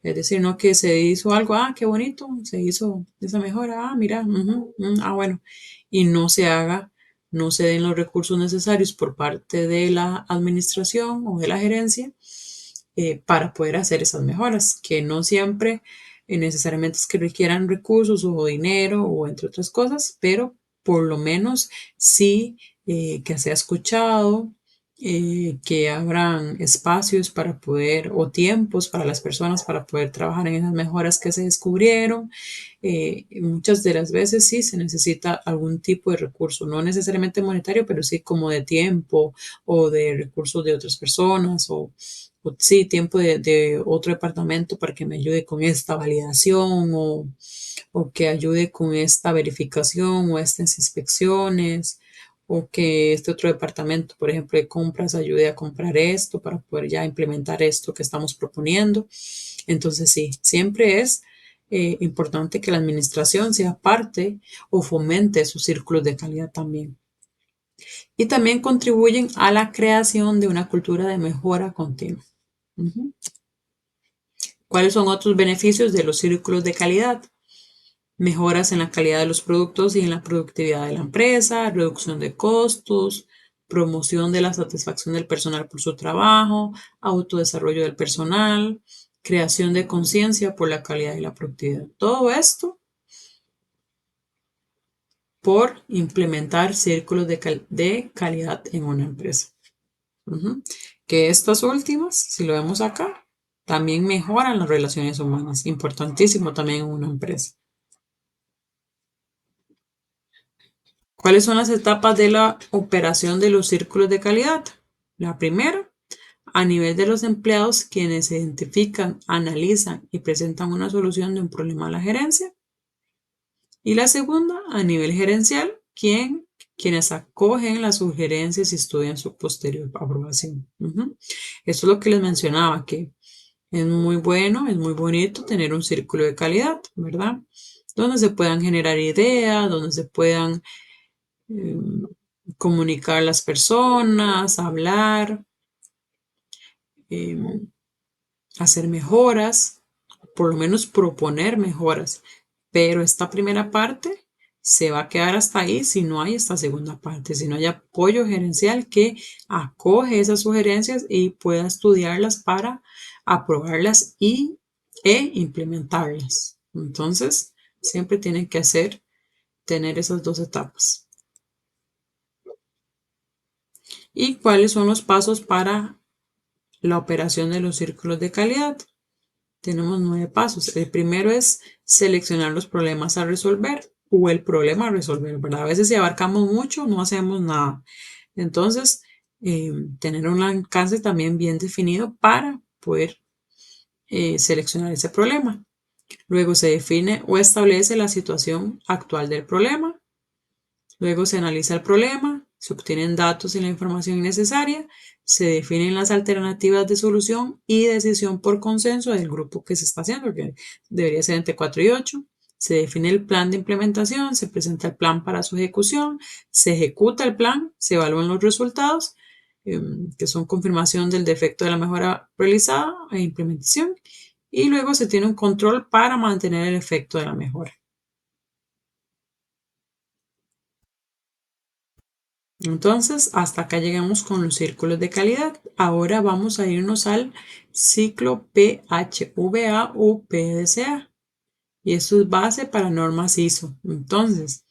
Es decir, no que se hizo algo, qué bonito, se hizo esa mejora, mira, bueno, y no se haga, no se den los recursos necesarios por parte de la administración o de la gerencia para poder hacer esas mejoras, que no siempre necesariamente es que requieran recursos o dinero o entre otras cosas, pero por lo menos sí que sea escuchado, que abran espacios para poder o tiempos para las personas para poder trabajar en esas mejoras que se descubrieron. Muchas de las veces sí se necesita algún tipo de recurso, no necesariamente monetario, pero sí como de tiempo o de recursos de otras personas o sí, tiempo de otro departamento para que me ayude con esta validación o que ayude con esta verificación o estas inspecciones o que este otro departamento, por ejemplo, de compras, ayude a comprar esto para poder ya implementar esto que estamos proponiendo. Entonces, sí, siempre es importante que la administración sea parte o fomente sus círculos de calidad también. Y también contribuyen a la creación de una cultura de mejora continua. ¿Cuáles son otros beneficios de los círculos de calidad? Mejoras en la calidad de los productos y en la productividad de la empresa, reducción de costos, promoción de la satisfacción del personal por su trabajo, autodesarrollo del personal, creación de conciencia por la calidad y la productividad. Todo esto por implementar círculos de calidad en una empresa. Que estas últimas, si lo vemos acá, también mejoran las relaciones humanas, importantísimo también en una empresa. ¿Cuáles son las etapas de la operación de los círculos de calidad? La primera, a nivel de los empleados, quienes identifican, analizan y presentan una solución de un problema a la gerencia. Y la segunda, a nivel gerencial, quienes acogen las sugerencias y estudian su posterior aprobación. Esto es lo que les mencionaba, que es muy bueno, es muy bonito tener un círculo de calidad, ¿verdad? Donde se puedan generar ideas, donde se puedan comunicar las personas, hablar, eh, hacer mejoras, por lo menos proponer mejoras. Pero esta primera parte se va a quedar hasta ahí si no hay esta segunda parte, si no hay apoyo gerencial que acoge esas sugerencias y pueda estudiarlas para aprobarlas e implementarlas. Entonces, siempre tienen que tener esas dos etapas. ¿Y cuáles son los pasos para la operación de los círculos de calidad? Tenemos 9 pasos. El primero es seleccionar los problemas a resolver o el problema a resolver, ¿verdad? A veces si abarcamos mucho, no hacemos nada. Entonces, tener un alcance también bien definido para poder seleccionar ese problema. Luego se define o establece la situación actual del problema. Luego se analiza el problema, se obtienen datos y la información necesaria, se definen las alternativas de solución y decisión por consenso del grupo que se está haciendo, que debería ser entre 4 y 8. Se define el plan de implementación, se presenta el plan para su ejecución, se ejecuta el plan, se evalúan los resultados, que son confirmación del defecto de la mejora realizada e implementación, y luego se tiene un control para mantener el efecto de la mejora. Entonces, hasta acá llegamos con los círculos de calidad. Ahora vamos a irnos al ciclo PHVA o PDCA. Y esto es base para normas ISO. Entonces,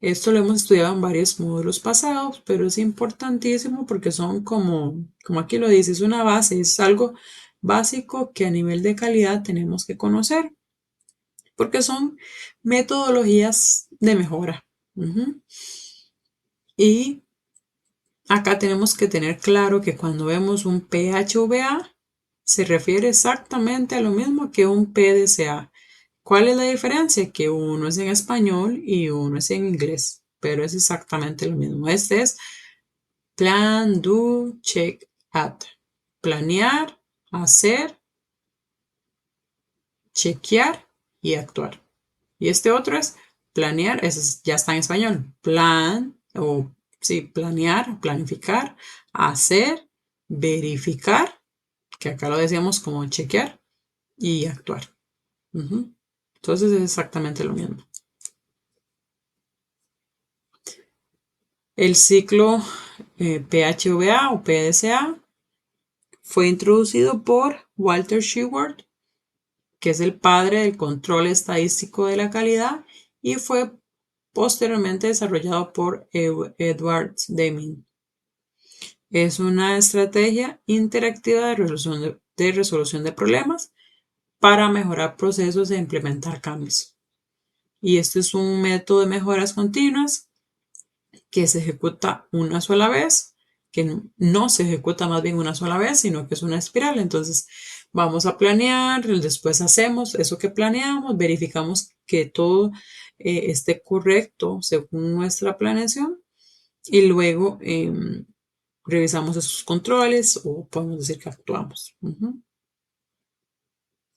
esto lo hemos estudiado en varios módulos pasados, pero es importantísimo porque son como aquí lo dice, es una base, es algo básico que a nivel de calidad tenemos que conocer, porque son metodologías de mejora. Y acá tenemos que tener claro que cuando vemos un PHVA, se refiere exactamente a lo mismo que un PDCA. ¿Cuál es la diferencia? Que uno es en español y uno es en inglés, pero es exactamente lo mismo. Este es plan, do, check, act. Planear, hacer, chequear y actuar. Y este otro es planear, ese ya está en español. Plan, o sí, planear, planificar, hacer, verificar, que acá lo decíamos como chequear, y actuar. Entonces es exactamente lo mismo. El ciclo PHVA o PDCA fue introducido por Walter Sheward, que es el padre del control estadístico de la calidad, y fue posteriormente desarrollado por Edward Deming. Es una estrategia interactiva de resolución de problemas para mejorar procesos e implementar cambios. Y este es un método de mejoras continuas que se ejecuta una sola vez, que no se ejecuta más bien una sola vez, sino que es una espiral. Entonces vamos a planear, después hacemos eso que planeamos, verificamos que todo esté correcto según nuestra planeación y luego revisamos esos controles o podemos decir que actuamos.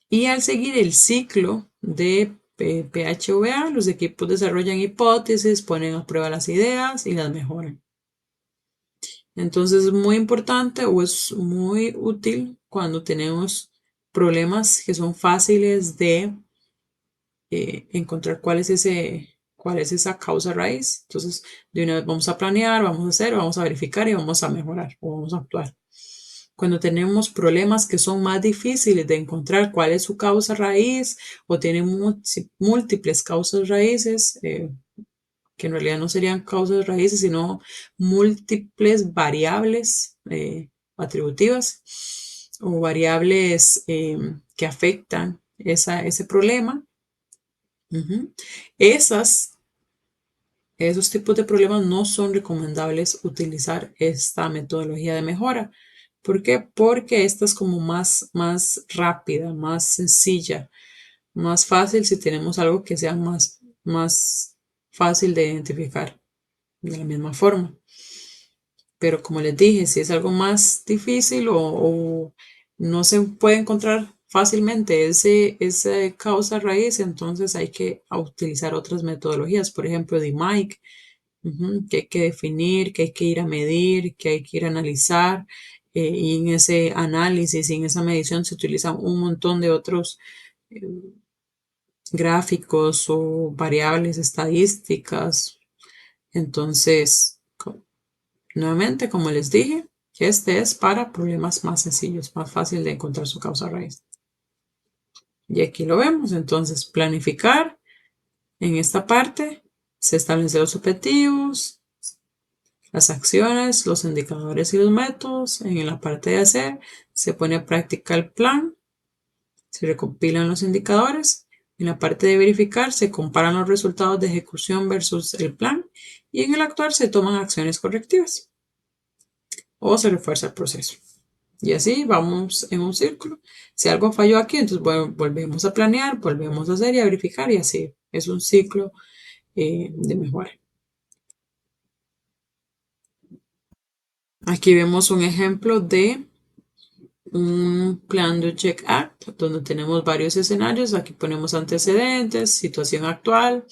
Y al seguir el ciclo de PHVA, los equipos desarrollan hipótesis, ponen a prueba las ideas y las mejoran. Entonces es muy importante o es muy útil cuando tenemos problemas que son fáciles de encontrar cuál es esa causa raíz. Entonces, de una vez vamos a planear, vamos a hacer, vamos a verificar y vamos a mejorar o vamos a actuar. Cuando tenemos problemas que son más difíciles de encontrar cuál es su causa raíz o tienen múltiples causas raíces, que en realidad no serían causas raíces, sino múltiples variables atributivas o variables que afectan ese problema. Esas, esos tipos de problemas no son recomendables utilizar esta metodología de mejora. ¿Por qué? Porque esta es como más rápida, más sencilla, más fácil si tenemos algo que sea más fácil de identificar de la misma forma. Pero como les dije, si es algo más difícil o no se puede encontrar fácilmente esa causa raíz, entonces hay que utilizar otras metodologías, por ejemplo, DMAIC, que hay que definir, que hay que ir a medir, que hay que ir a analizar, y en ese análisis y en esa medición se utilizan un montón de otros eh, gráficos o variables estadísticas. Entonces, nuevamente, como les dije, este es para problemas más sencillos, más fácil de encontrar su causa raíz. Y aquí lo vemos. Entonces, planificar. En esta parte se establecen los objetivos, las acciones, los indicadores y los métodos. En la parte de hacer se pone a práctica el plan, se recopilan los indicadores. En la parte de verificar se comparan los resultados de ejecución versus el plan y en el actuar se toman acciones correctivas o se refuerza el proceso. Y así vamos en un círculo. Si algo falló aquí, entonces volvemos a planear, volvemos a hacer y a verificar y así. Es un ciclo de mejora. Aquí vemos un ejemplo de un plan de Check Act, donde tenemos varios escenarios. Aquí ponemos antecedentes, situación actual,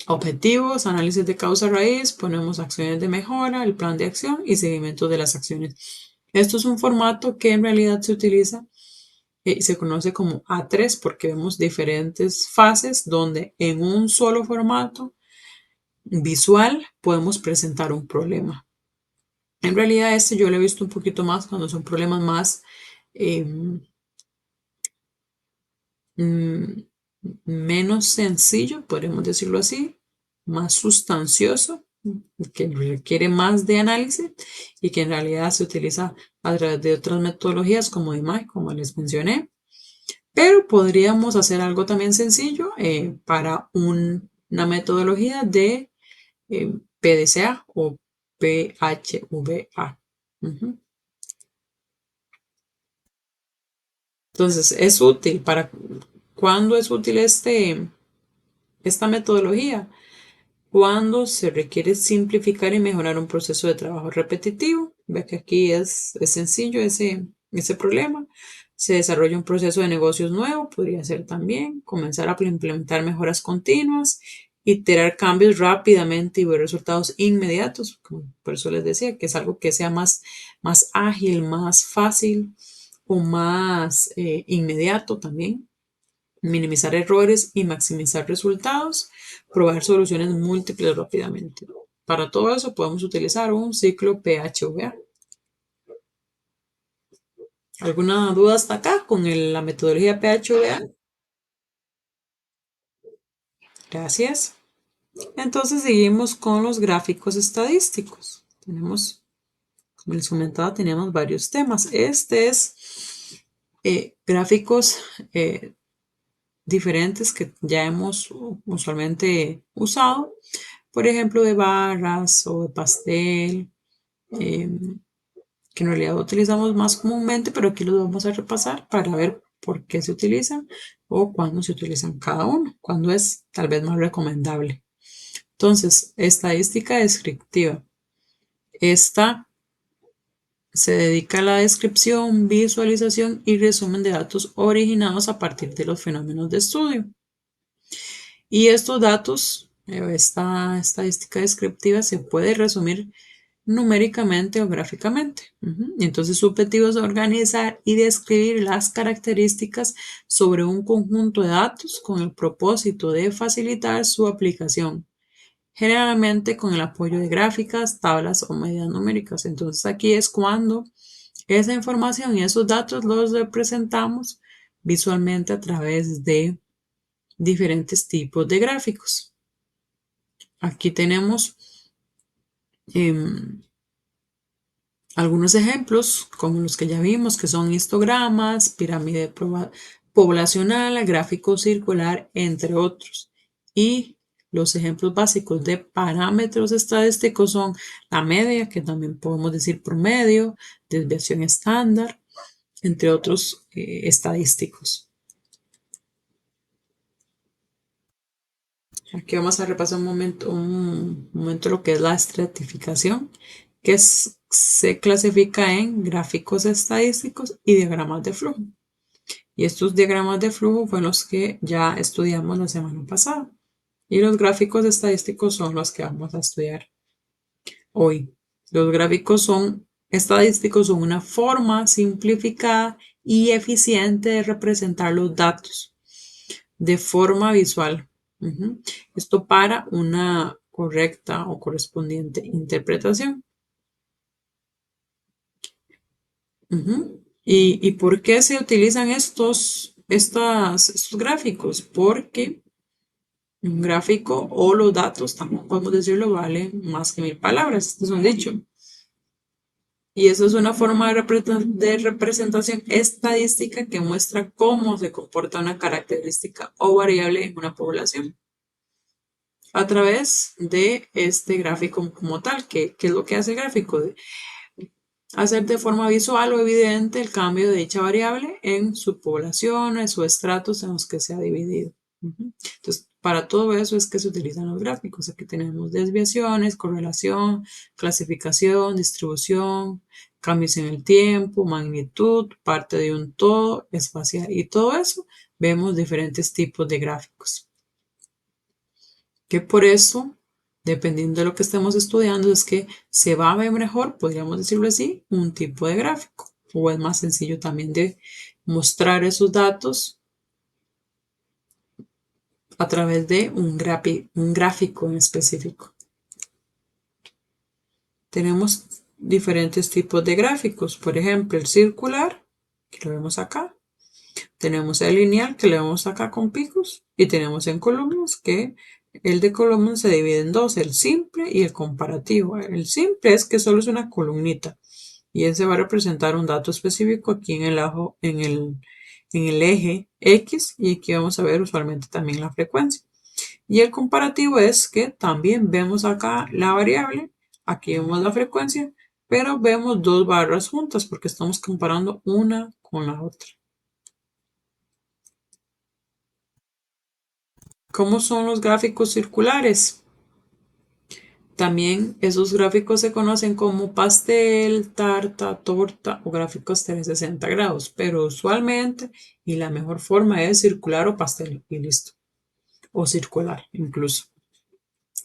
objetivos, análisis de causa raíz, ponemos acciones de mejora, el plan de acción y seguimiento de las acciones. Esto es un formato que en realidad se utiliza y se conoce como A3 porque vemos diferentes fases donde en un solo formato visual podemos presentar un problema. En realidad este yo lo he visto un poquito más cuando son problemas más eh, mm, menos sencillo, podríamos decirlo así, más sustancioso, que requiere más de análisis y que en realidad se utiliza a través de otras metodologías como DeMai, como les mencioné. Pero podríamos hacer algo también sencillo para una metodología de PDCA o PHVA. Ujú. Entonces, es útil para ¿cuándo es útil esta metodología? Cuando se requiere simplificar y mejorar un proceso de trabajo repetitivo. Ve que aquí es sencillo ese problema. Se desarrolla un proceso de negocios nuevo, podría ser también comenzar a implementar mejoras continuas, iterar cambios rápidamente y ver resultados inmediatos. Por eso les decía que es algo que sea más ágil, más fácil o más inmediato también, minimizar errores y maximizar resultados, probar soluciones múltiples rápidamente. Para todo eso podemos utilizar un ciclo PHVA. ¿Alguna duda hasta acá con la metodología PHVA? Gracias. Entonces seguimos con los gráficos estadísticos. Como les comentaba, teníamos varios temas. Este es gráficos diferentes que ya hemos usualmente usado, por ejemplo, de barras o de pastel, eh, que en realidad utilizamos más comúnmente, pero aquí los vamos a repasar para ver por qué se utilizan o cuándo se utilizan cada uno, cuándo es tal vez más recomendable. Entonces, estadística descriptiva. Esta se dedica a la descripción, visualización y resumen de datos originados a partir de los fenómenos de estudio. Y estos datos, esta estadística descriptiva se puede resumir numéricamente o gráficamente. Entonces, su objetivo es organizar y describir las características sobre un conjunto de datos con el propósito de facilitar su aplicación, generalmente con el apoyo de gráficas, tablas o medidas numéricas. Entonces, aquí es cuando esa información y esos datos los representamos visualmente a través de diferentes tipos de gráficos. Aquí tenemos algunos ejemplos, como los que ya vimos, que son histogramas, pirámide poblacional, gráfico circular, entre otros. Y los ejemplos básicos de parámetros estadísticos son la media, que también podemos decir promedio, desviación estándar, entre otros estadísticos. Aquí vamos a repasar un momento lo que es la estratificación, que se clasifica en gráficos estadísticos y diagramas de flujo. Y estos diagramas de flujo fueron los que ya estudiamos la semana pasada. Y los gráficos estadísticos son los que vamos a estudiar hoy. Los gráficos estadísticos son una forma simplificada y eficiente de representar los datos de forma visual. Esto para una correcta o correspondiente interpretación. ¿Y por qué se utilizan estos gráficos? Porque un gráfico o los datos, tampoco podemos decirlo, valen más que 1000 palabras. Este es un dicho. Y eso es una forma de representación estadística que muestra cómo se comporta una característica o variable en una población a través de este gráfico como tal. ¿Qué es lo que hace el gráfico? Hacer de forma visual o evidente el cambio de dicha variable en subpoblaciones o estratos en los que se ha dividido. Entonces, para todo eso es que se utilizan los gráficos. Aquí tenemos desviaciones, correlación, clasificación, distribución, cambios en el tiempo, magnitud, parte de un todo, espacial y todo eso. Vemos diferentes tipos de gráficos. Que por eso dependiendo de lo que estemos estudiando, es que se va a ver mejor, podríamos decirlo así, un tipo de gráfico. O es más sencillo también de mostrar esos datos a través de un gráfico en específico. Tenemos diferentes tipos de gráficos, por ejemplo, el circular, que lo vemos acá. Tenemos el lineal, que lo vemos acá con picos. Y tenemos en columnas, que el de columnas se divide en dos, el simple y el comparativo. El simple es que solo es una columnita. Y ese va a representar un dato específico aquí en el eje X. Y aquí vamos a ver usualmente también la frecuencia. Y el comparativo es que también vemos acá la variable, aquí vemos la frecuencia, pero vemos dos barras juntas porque estamos comparando una con la otra. ¿Cómo son los gráficos circulares? También esos gráficos se conocen como pastel, tarta, torta o gráficos 360 grados, pero usualmente y la mejor forma es circular o pastel y listo, o circular incluso.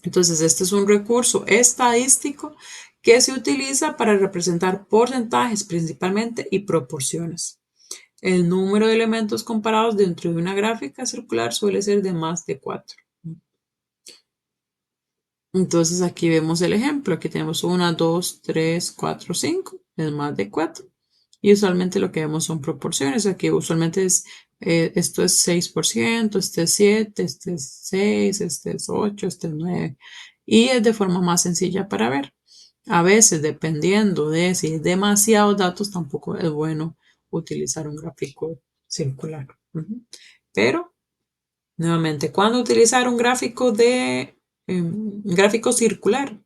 Entonces, este es un recurso estadístico que se utiliza para representar porcentajes principalmente y proporciones. El número de elementos comparados dentro de una gráfica circular suele ser de más de 4. Entonces aquí vemos el ejemplo. Aquí tenemos 1, 2, 3, 4, 5. Es más de 4. Y usualmente lo que vemos son proporciones. Aquí usualmente esto es 6%, este es 7, este es 6, este es 8, este es 9. Y es de forma más sencilla para ver. A veces, dependiendo de si es demasiados datos, tampoco es bueno utilizar un gráfico circular. Pero, nuevamente, ¿cuándo utilizar un gráfico circular?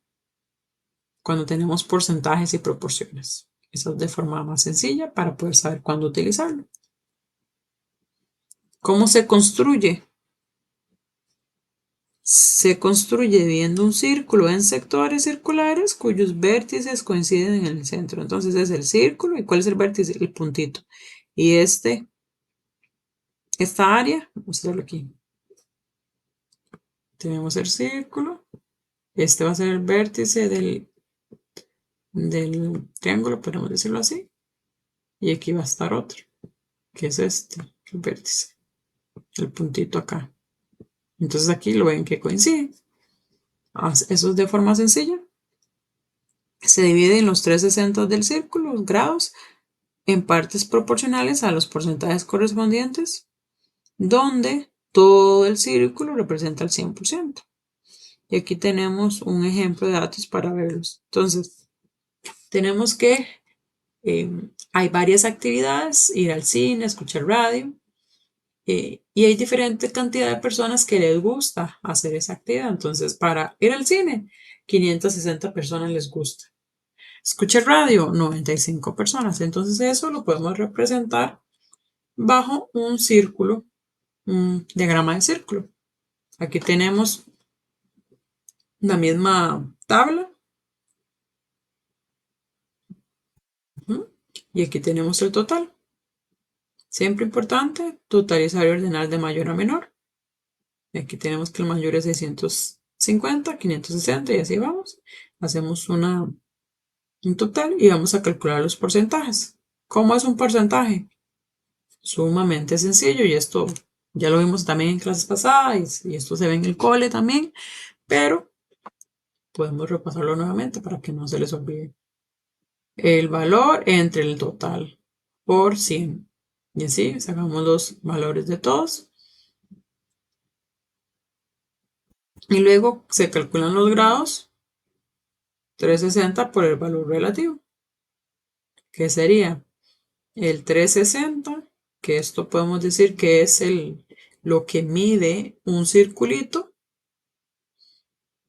Cuando tenemos porcentajes y proporciones. Eso es de forma más sencilla para poder saber cuándo utilizarlo. ¿Cómo se construye? Se construye dividiendo un círculo en sectores circulares cuyos vértices coinciden en el centro. Entonces es el círculo. ¿Y cuál es el vértice? El puntito. Y esta área, vamos a hacerlo aquí. Tenemos el círculo. Este va a ser el vértice del triángulo, podemos decirlo así. Y aquí va a estar otro, que es este, el vértice, el puntito acá. Entonces aquí lo ven que coincide. Eso es de forma sencilla. Se divide en los 360 del círculo, los grados, en partes proporcionales a los porcentajes correspondientes, donde todo el círculo representa el 100%. Y aquí tenemos un ejemplo de datos para verlos. Entonces, tenemos que hay varias actividades, ir al cine, escuchar radio, y hay diferente cantidad de personas que les gusta hacer esa actividad. Entonces, para ir al cine, 560 personas les gusta. Escuchar radio, 95 personas. Entonces, eso lo podemos representar bajo un círculo, un diagrama de círculo. Aquí tenemos la misma tabla. Y aquí tenemos el total. Siempre importante totalizar y ordenar de mayor a menor. Y aquí tenemos que el mayor es 650, 560 y así vamos. Hacemos un total y vamos a calcular los porcentajes. ¿Cómo es un porcentaje? Sumamente sencillo y esto ya lo vimos también en clases pasadas y esto se ve en el cole también, pero podemos repasarlo nuevamente para que no se les olvide. El valor entre el total por 100. Y así sacamos los valores de todos. Y luego se calculan los grados 360 por el valor relativo, que sería el 360, que esto podemos decir que es lo que mide un circulito,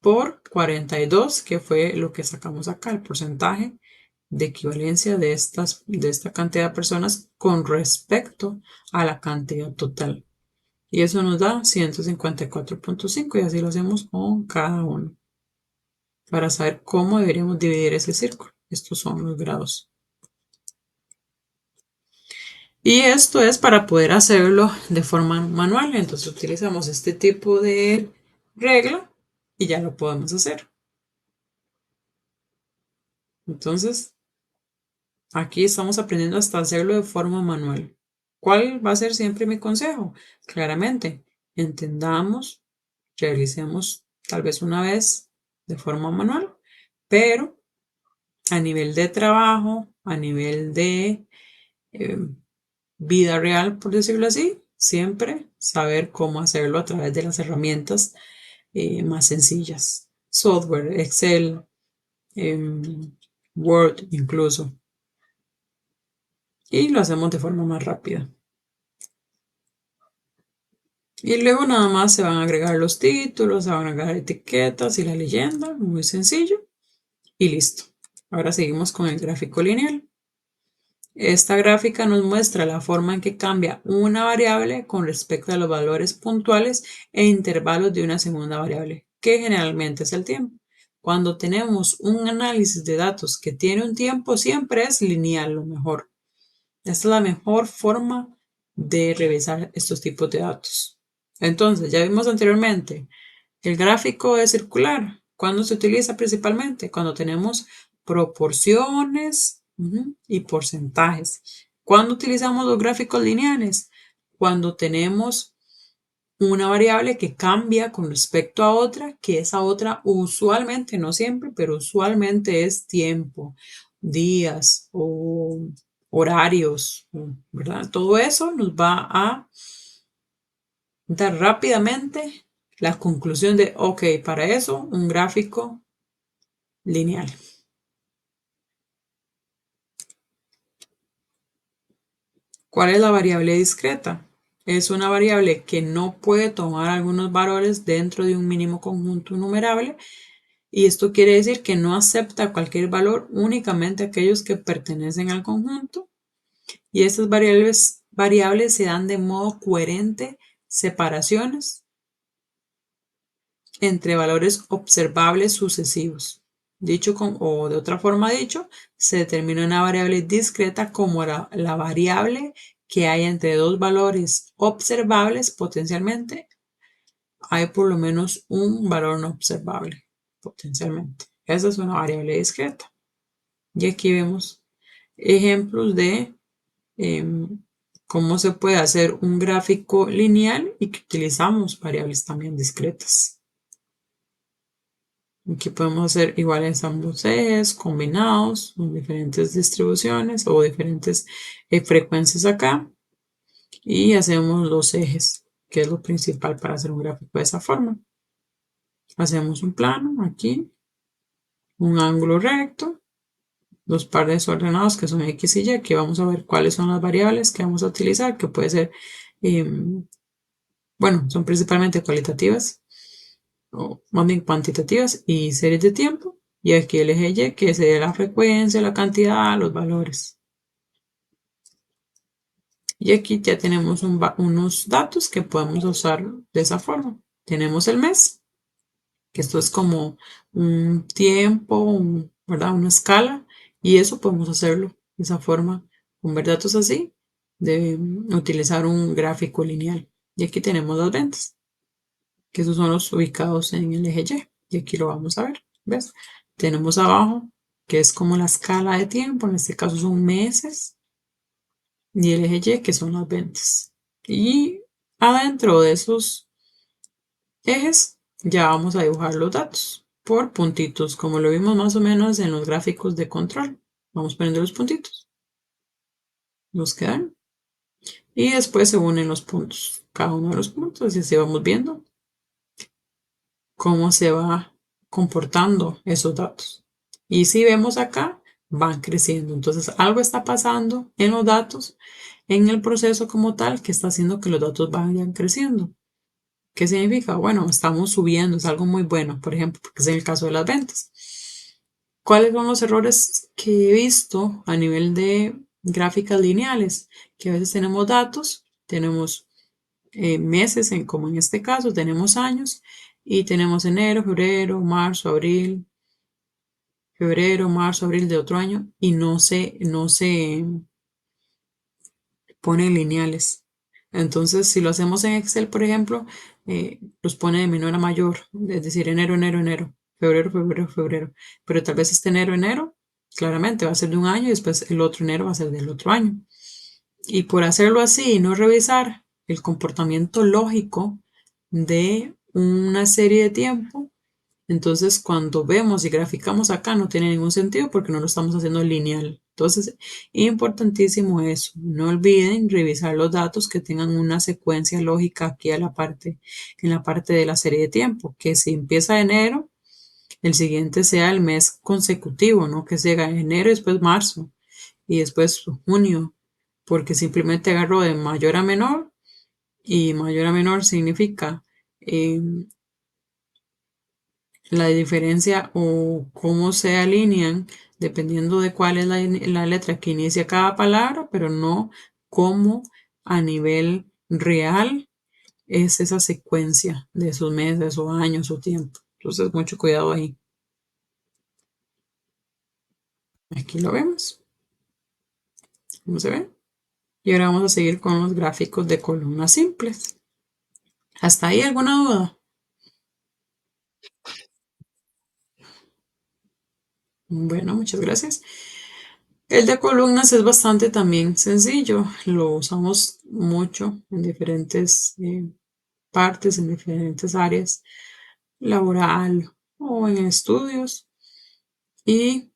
por 42, que fue lo que sacamos acá, el porcentaje de equivalencia de esta cantidad de personas con respecto a la cantidad total. Y eso nos da 154.5 y así lo hacemos con cada uno para saber cómo deberíamos dividir ese círculo. Estos son los grados. Y esto es para poder hacerlo de forma manual. Entonces utilizamos este tipo de regla y ya lo podemos hacer. Entonces, aquí estamos aprendiendo hasta hacerlo de forma manual. ¿Cuál va a ser siempre mi consejo? Claramente, entendamos, realicemos tal vez una vez de forma manual, pero a nivel de trabajo, a nivel de eh, vida real, por decirlo así, siempre saber cómo hacerlo a través de las herramientas más sencillas. Software, Excel, Word incluso. Y lo hacemos de forma más rápida. Y luego nada más se van a agregar los títulos, se van a agregar etiquetas y la leyenda, muy sencillo. Y listo. Ahora seguimos con el gráfico lineal. Esta gráfica nos muestra la forma en que cambia una variable con respecto a los valores puntuales e intervalos de una segunda variable, que generalmente es el tiempo. Cuando tenemos un análisis de datos que tiene un tiempo, siempre es lineal lo mejor. Esta es la mejor forma de revisar estos tipos de datos. Entonces, ya vimos anteriormente, el gráfico es circular. ¿Cuándo se utiliza principalmente? Cuando tenemos proporciones y porcentajes. ¿Cuándo utilizamos los gráficos lineales? Cuando tenemos una variable que cambia con respecto a otra, que esa otra usualmente, no siempre, pero usualmente es tiempo, días o horarios, ¿verdad? Todo eso nos va a dar rápidamente la conclusión de, ok, para eso un gráfico lineal. ¿Cuál es la variable discreta? Es una variable que no puede tomar algunos valores dentro de un mínimo conjunto numerable y esto quiere decir que no acepta cualquier valor, únicamente aquellos que pertenecen al conjunto y estas variables se dan de modo coherente separaciones entre valores observables sucesivos. Dicho o de otra forma dicho, se determina una variable discreta como la variable que hay entre dos valores observables potencialmente. Hay por lo menos un valor no observable potencialmente. Esa es una variable discreta. Y aquí vemos ejemplos de cómo se puede hacer un gráfico lineal y que utilizamos variables también discretas. Aquí podemos hacer iguales ambos ejes combinados con diferentes distribuciones o diferentes frecuencias acá y hacemos los ejes, que es lo principal para hacer un gráfico de esa forma. Hacemos un plano aquí, un ángulo recto, los pares ordenados que son X y Y. Aquí vamos a ver cuáles son las variables que vamos a utilizar, que puede ser, bueno, son principalmente cualitativas o más bien cuantitativas y series de tiempo. Y aquí el eje Y, que sería la frecuencia, la cantidad, los valores. Y aquí ya tenemos unos datos que podemos usar de esa forma. Tenemos el mes, que esto es como un tiempo, ¿verdad? Una escala. Y eso podemos hacerlo de esa forma, con ver datos así, de utilizar un gráfico lineal. Y aquí tenemos las ventas, que esos son los ubicados en el eje Y. Y aquí lo vamos a ver, ¿ves? Tenemos abajo, que es como la escala de tiempo, en este caso son meses, y el eje Y, que son las ventas. Y adentro de esos ejes ya vamos a dibujar los datos por puntitos, como lo vimos más o menos en los gráficos de control. Vamos poniendo los puntitos, los quedan, y después se unen los puntos, cada uno de los puntos, y así vamos viendo cómo se va comportando esos datos. Y si vemos acá, van creciendo. Entonces, algo está pasando en los datos, en el proceso como tal, que está haciendo que los datos vayan creciendo. ¿Qué significa? Bueno, estamos subiendo, es algo muy bueno, por ejemplo, porque es el caso de las ventas. ¿Cuáles son los errores que he visto a nivel de gráficas lineales? Que a veces tenemos datos, tenemos meses, como en este caso, tenemos años y tenemos enero, febrero, marzo, abril de otro año y no se ponen lineales. Entonces, si lo hacemos en Excel, por ejemplo, los pone de menor a mayor, es decir, enero, enero, enero, febrero, febrero, febrero. Pero tal vez este enero, enero, claramente va a ser de un año y después el otro enero va a ser del otro año. Y por hacerlo así y no revisar el comportamiento lógico de una serie de tiempo, entonces cuando vemos y graficamos acá no tiene ningún sentido porque no lo estamos haciendo lineal. Entonces, importantísimo eso. No olviden revisar los datos que tengan una secuencia lógica aquí en la parte de la serie de tiempo, que si empieza enero, el siguiente sea el mes consecutivo, no que sea enero y después marzo y después junio, porque simplemente agarró de mayor a menor y mayor a menor significa eh, la diferencia o cómo se alinean dependiendo de cuál es la letra que inicia cada palabra, pero no cómo a nivel real es esa secuencia de esos meses o años o tiempo. Entonces, mucho cuidado ahí. Aquí lo vemos. ¿Cómo se ve? Y ahora vamos a seguir con los gráficos de columnas simples. ¿Hasta ahí alguna duda? Bueno, muchas gracias. El de columnas es bastante también sencillo. Lo usamos mucho en diferentes partes, en diferentes áreas, laboral o en estudios. Y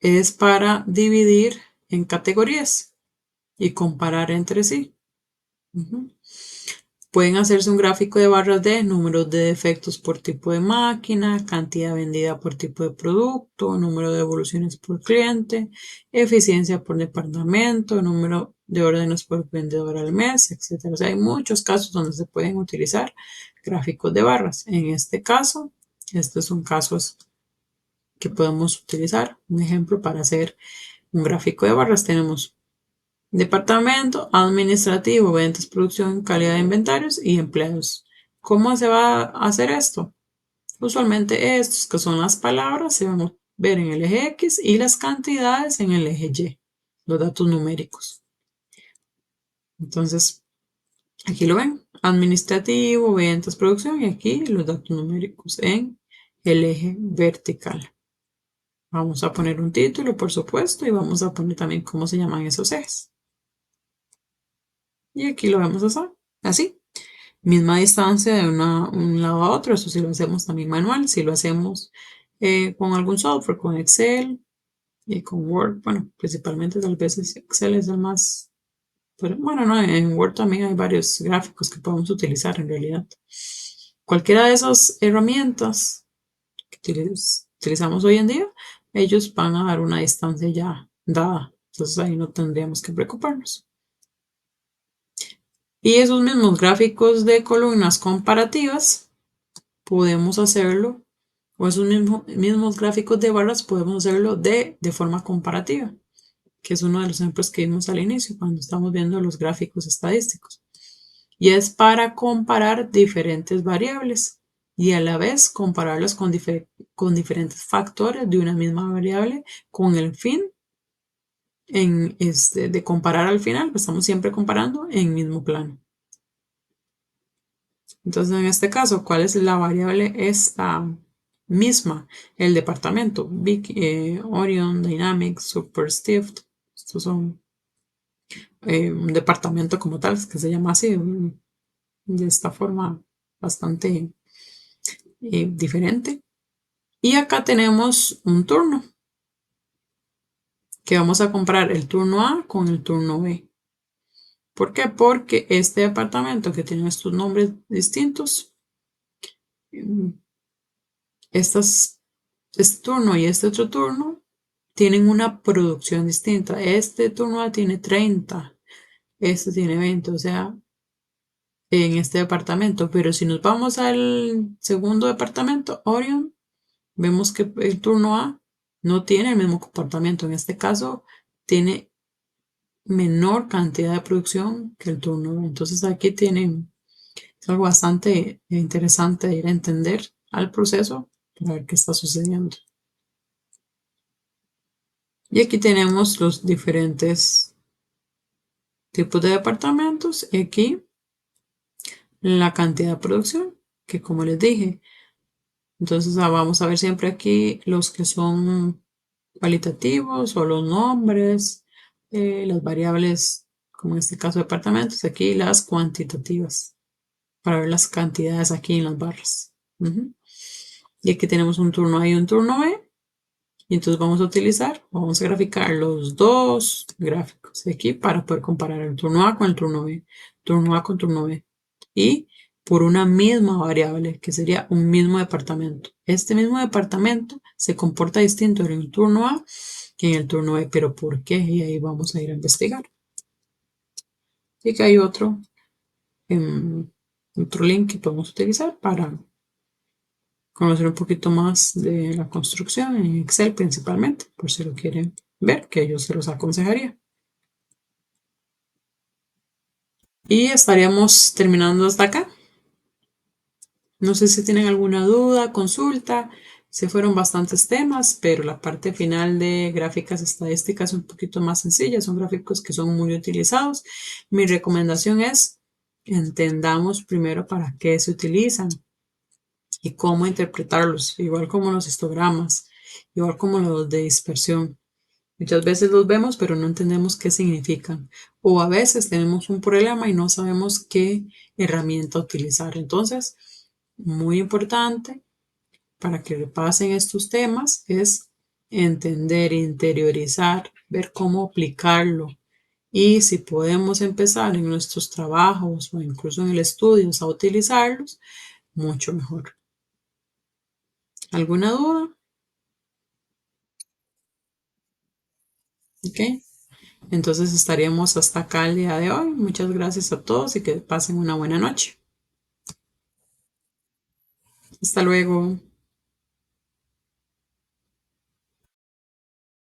es para dividir en categorías y comparar entre sí. Ujú. Pueden hacerse un gráfico de barras de números de defectos por tipo de máquina, cantidad vendida por tipo de producto, número de devoluciones por cliente, eficiencia por departamento, número de órdenes por vendedor al mes, etc. O sea, hay muchos casos donde se pueden utilizar gráficos de barras. En este caso, estos son casos que podemos utilizar. Un ejemplo para hacer un gráfico de barras tenemos departamento administrativo, ventas, producción, calidad de inventarios y empleados. ¿Cómo se va a hacer esto? Usualmente estos, que son las palabras, se van a ver en el eje X y las cantidades en el eje Y, los datos numéricos. Entonces, aquí lo ven, administrativo, ventas, producción y aquí los datos numéricos en el eje vertical. Vamos a poner un título, por supuesto, y vamos a poner también cómo se llaman esos ejes. Y aquí lo vemos así. Misma distancia de un lado a otro, eso si lo hacemos también manual, si lo hacemos con algún software, con Excel y con Word, bueno, principalmente tal vez Excel es el más, pero bueno, no, en Word también hay varios gráficos que podemos utilizar en realidad. Cualquiera de esas herramientas que utilizamos hoy en día, ellos van a dar una distancia ya dada, entonces ahí no tendríamos que preocuparnos. Y esos mismos gráficos de columnas comparativas podemos hacerlo, o esos mismos gráficos de barras podemos hacerlo de forma comparativa, que es uno de los ejemplos que vimos al inicio cuando estamos viendo los gráficos estadísticos. Y es para comparar diferentes variables y a la vez compararlas con diferentes factores de una misma variable con el fin de comparar al final, pues estamos siempre comparando en mismo plano. Entonces, en este caso, ¿cuál es la variable esta misma? El departamento, Big, Orion, Dynamics, Superstift. Estos son un departamento como tal, que se llama así, de esta forma bastante diferente. Y acá tenemos un turno, que vamos a comparar el turno A con el turno B. ¿Por qué? Porque este departamento que tiene estos nombres distintos, este turno y este otro turno tienen una producción distinta. Este turno A tiene 30, este tiene 20, o sea, en este departamento. Pero si nos vamos al segundo departamento, Orion, vemos que el turno A no tiene el mismo comportamiento. En este caso, tiene menor cantidad de producción que el turno B. Entonces aquí tienen es algo bastante interesante de ir a entender al proceso para ver qué está sucediendo. Y aquí tenemos los diferentes tipos de departamentos y aquí la cantidad de producción, que como les dije, entonces vamos a ver siempre aquí los que son cualitativos o los nombres, las variables, como en este caso departamentos, aquí las cuantitativas, para ver las cantidades aquí en las barras. Y aquí tenemos un turno A y un turno B. Y entonces vamos a graficar los dos gráficos de aquí para poder comparar el turno A con el turno B, turno A con turno B. Y por una misma variable, que sería un mismo departamento. Este mismo departamento se comporta distinto en el turno A que en el turno B, pero ¿por qué? Y ahí vamos a ir a investigar. Y que hay otro link que podemos utilizar para conocer un poquito más de la construcción en Excel principalmente, por si lo quieren ver, que yo se los aconsejaría. Y estaríamos terminando hasta acá. No sé si tienen alguna duda, consulta. Se fueron bastantes temas, pero la parte final de gráficas estadísticas es un poquito más sencilla. Son gráficos que son muy utilizados. Mi recomendación es entendamos primero para qué se utilizan y cómo interpretarlos, igual como los histogramas, igual como los de dispersión. Muchas veces los vemos, pero no entendemos qué significan. O a veces tenemos un problema y no sabemos qué herramienta utilizar. Entonces, muy importante para que repasen estos temas es entender, interiorizar, ver cómo aplicarlo. Y si podemos empezar en nuestros trabajos o incluso en el estudio a utilizarlos, mucho mejor. ¿Alguna duda? ¿Ok? Entonces estaríamos hasta acá el día de hoy. Muchas gracias a todos y que pasen una buena noche. Hasta luego.